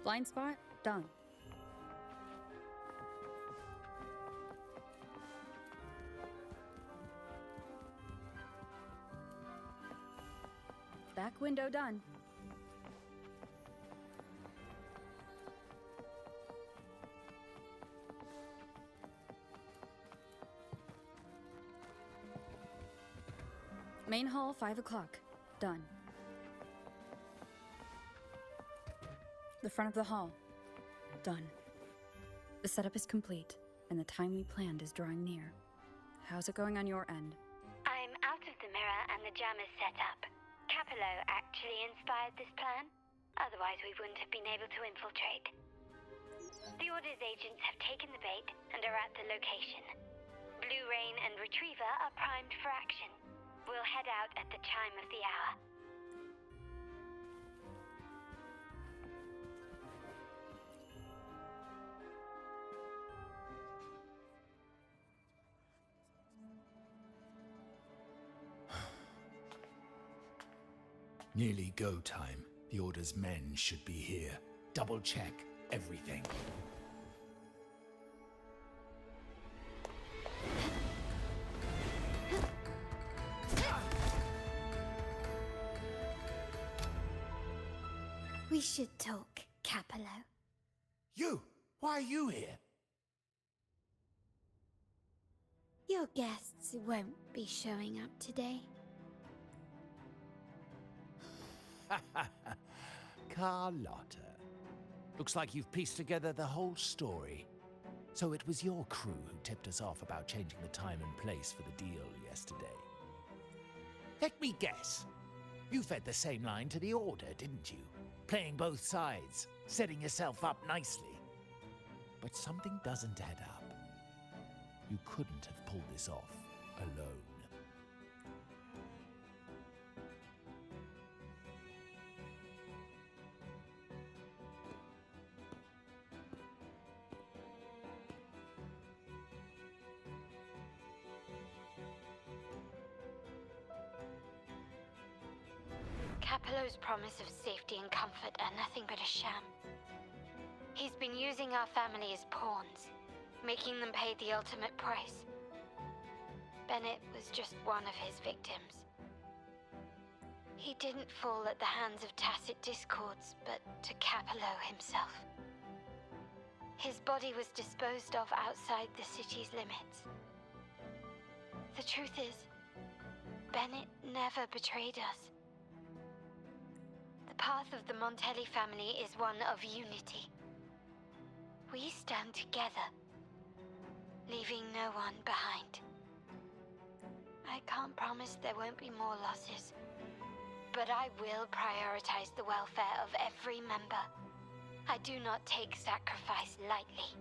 Blind spot? Done. Back window done. Main hall, 5 o'clock. Done. The front of the hall. Done. The setup is complete, and the time we planned is drawing near. How's it going on your end? I'm out of the mirror and the jam is set up. Capello actually inspired this plan. Otherwise, we wouldn't have been able to infiltrate. The Order's agents have taken the bait and are at the location. Blue Rain and Retriever are primed for action. We'll head out at the chime of the hour. Nearly go time. The Order's men should be here. Double check everything. We should talk, Capello. You! Why are you here? Your guests won't be showing up today. Carlotta. Looks like you've pieced together the whole story. So it was your crew who tipped us off about changing the time and place for the deal yesterday. Let me guess. You fed the same line to the Order, didn't you? Playing both sides, setting yourself up nicely. But something doesn't add up. You couldn't have pulled this off alone. Capello's promise of safety and comfort are nothing but a sham. He's been using our family as pawns, making them pay the ultimate price. Bennett was just one of his victims. He didn't fall at the hands of tacit discords, but to Capello himself. His body was disposed of outside the city's limits. The truth is, Bennett never betrayed us. The path of the Montelli family is one of unity. We stand together, leaving no one behind. I can't promise there won't be more losses, but I will prioritize the welfare of every member. I do not take sacrifice lightly.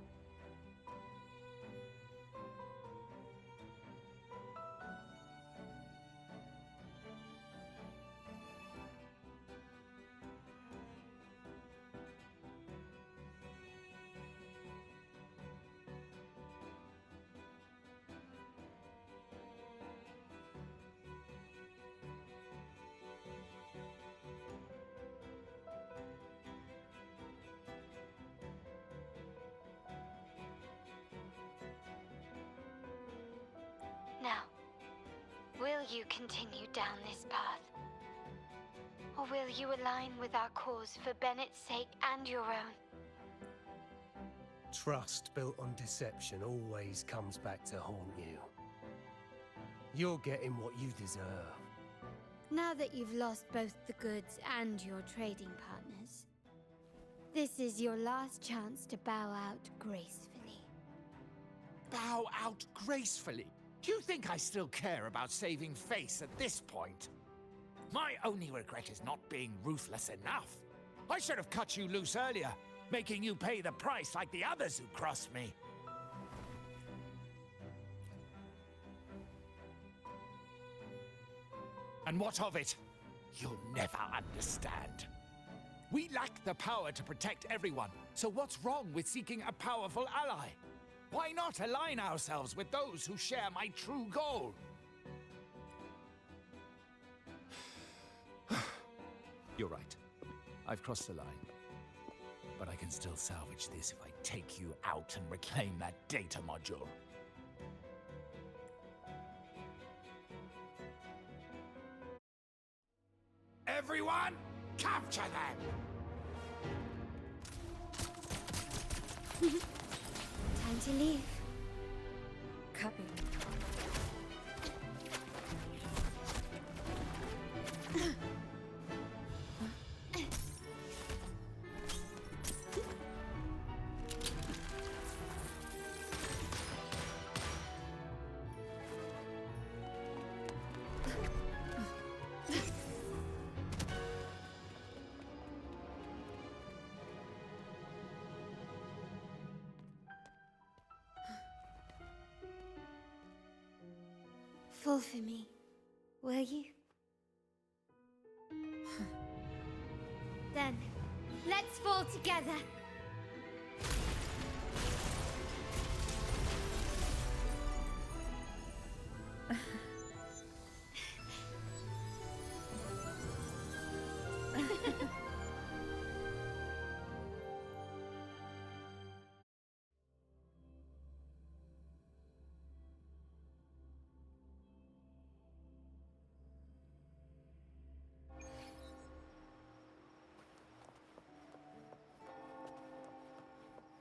Now, will you continue down this path? Or will you align with our cause for Bennett's sake and your own? Trust built on deception always comes back to haunt you. You're getting what you deserve. Now that you've lost both the goods and your trading partners, this is your last chance to bow out gracefully. Bow out gracefully? Do you think I still care about saving face at this point? My only regret is not being ruthless enough. I should have cut you loose earlier, making you pay the price like the others who crossed me. And what of it? You'll never understand. We lack the power to protect everyone, so what's wrong with seeking a powerful ally? Why not align ourselves with those who share my true goal? You're right. I've crossed the line. But I can still salvage this if I take you out and reclaim that data module. Everyone, capture them! Time to leave. Copy. Fall for me, will you? Then, let's fall together.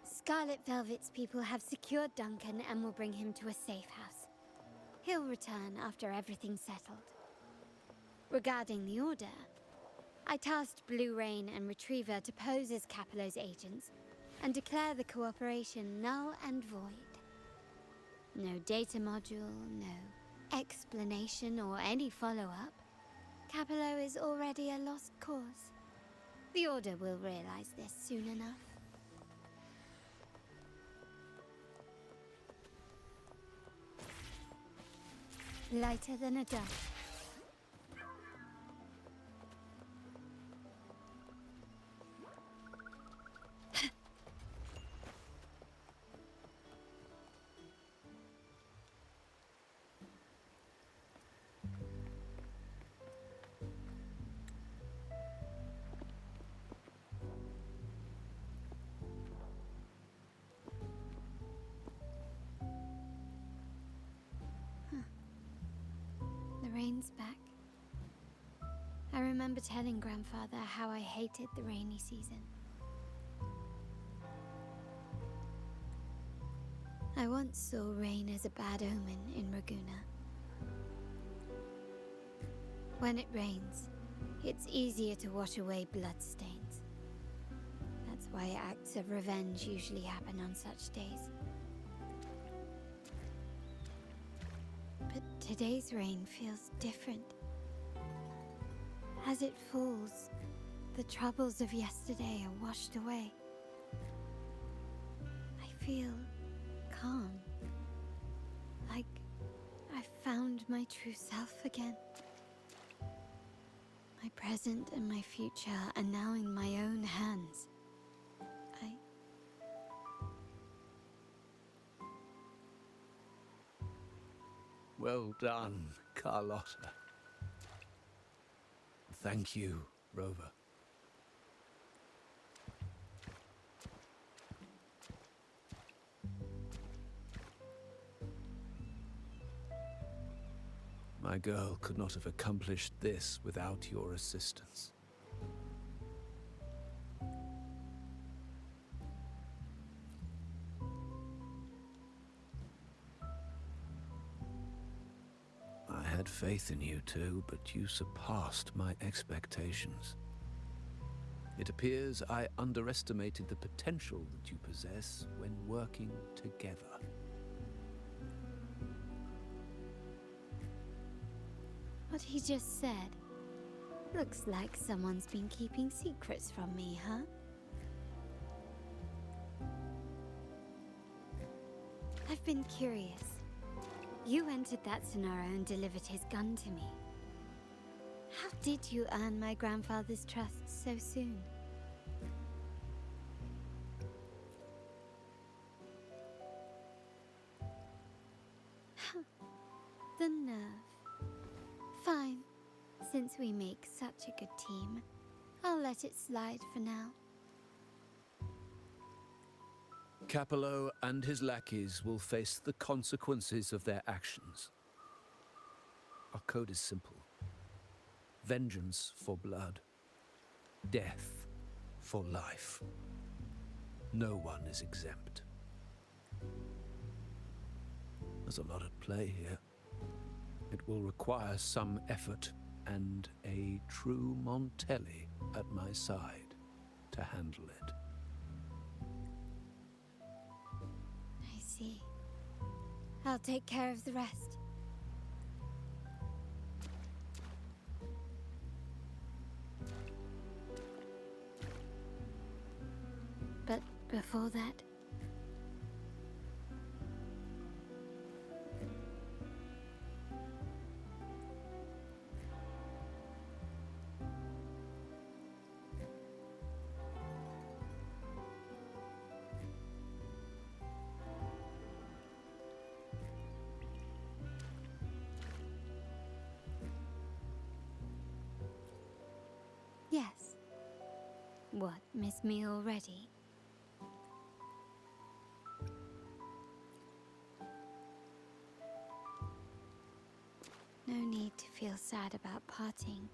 Scarlet Velvet's people have secured Duncan and will bring him to a safe house. He'll return after everything's settled. Regarding the Order, I tasked Blue Rain and Retriever to pose as Capello's agents and declare the cooperation null and void. No data module, no explanation or any follow-up. Capello is already a lost cause. The Order will realize this soon enough. Lighter than a dove. The rain's back. I remember telling Grandfather how I hated the rainy season. I once saw rain as a bad omen in Raguna. When it rains, it's easier to wash away bloodstains. That's why acts of revenge usually happen on such days. But today's rain feels different. As it falls, the troubles of yesterday are washed away. I feel calm. Like I've found my true self again. My present and my future are now in my own hands. Well done, Carlotta. Thank you, Rover. My girl could not have accomplished this without your assistance. I had faith in you too, but you surpassed my expectations. It appears I underestimated the potential that you possess when working together. What he just said. Looks like someone's been keeping secrets from me, huh? I've been curious. You entered that scenario and delivered his gun to me. How did you earn my grandfather's trust so soon? The nerve. Fine. Since we make such a good team, I'll let it slide for now. Capello and his lackeys will face the consequences of their actions. Our code is simple. Vengeance for blood. Death for life. No one is exempt. There's a lot at play here. It will require some effort and a true Montelli at my side to handle it. I see. I'll take care of the rest. But before that... Yes. What, miss me already? No need to feel sad about parting,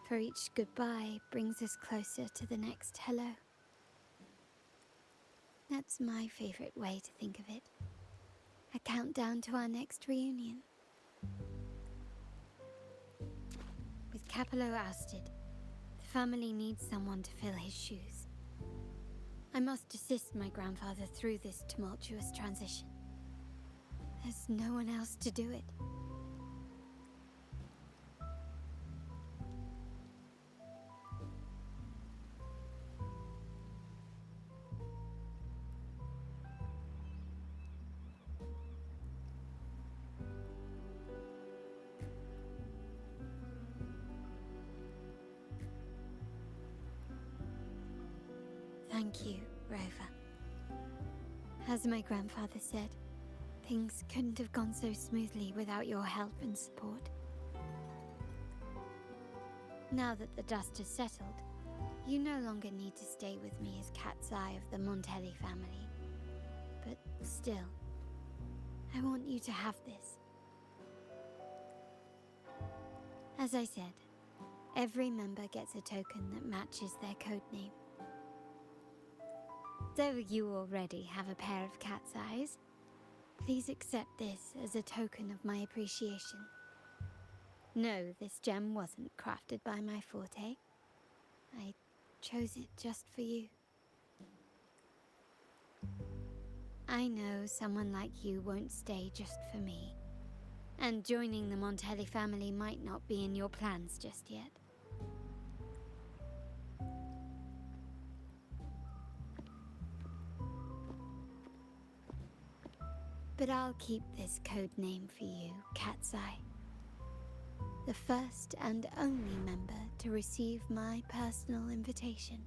for each goodbye brings us closer to the next hello. That's my favorite way to think of it. A countdown to our next reunion. With Capello ousted, the family needs someone to fill his shoes. I must assist my grandfather through this tumultuous transition. There's no one else to do it. Thank you, Rover. As my grandfather said, things couldn't have gone so smoothly without your help and support. Now that the dust has settled, you no longer need to stay with me as cat's eye of the Montelli family. But still, I want you to have this. As I said, Every member gets a token that matches their codename. So you already have a pair of cat's eyes. Please accept this as a token of my appreciation. No, this gem wasn't crafted by my forte. I chose it just for you. I know someone like you won't stay just for me. And joining the Montelli family might not be in your plans just yet. But I'll keep this code name for you, Cat's Eye. The first and only member to receive my personal invitation.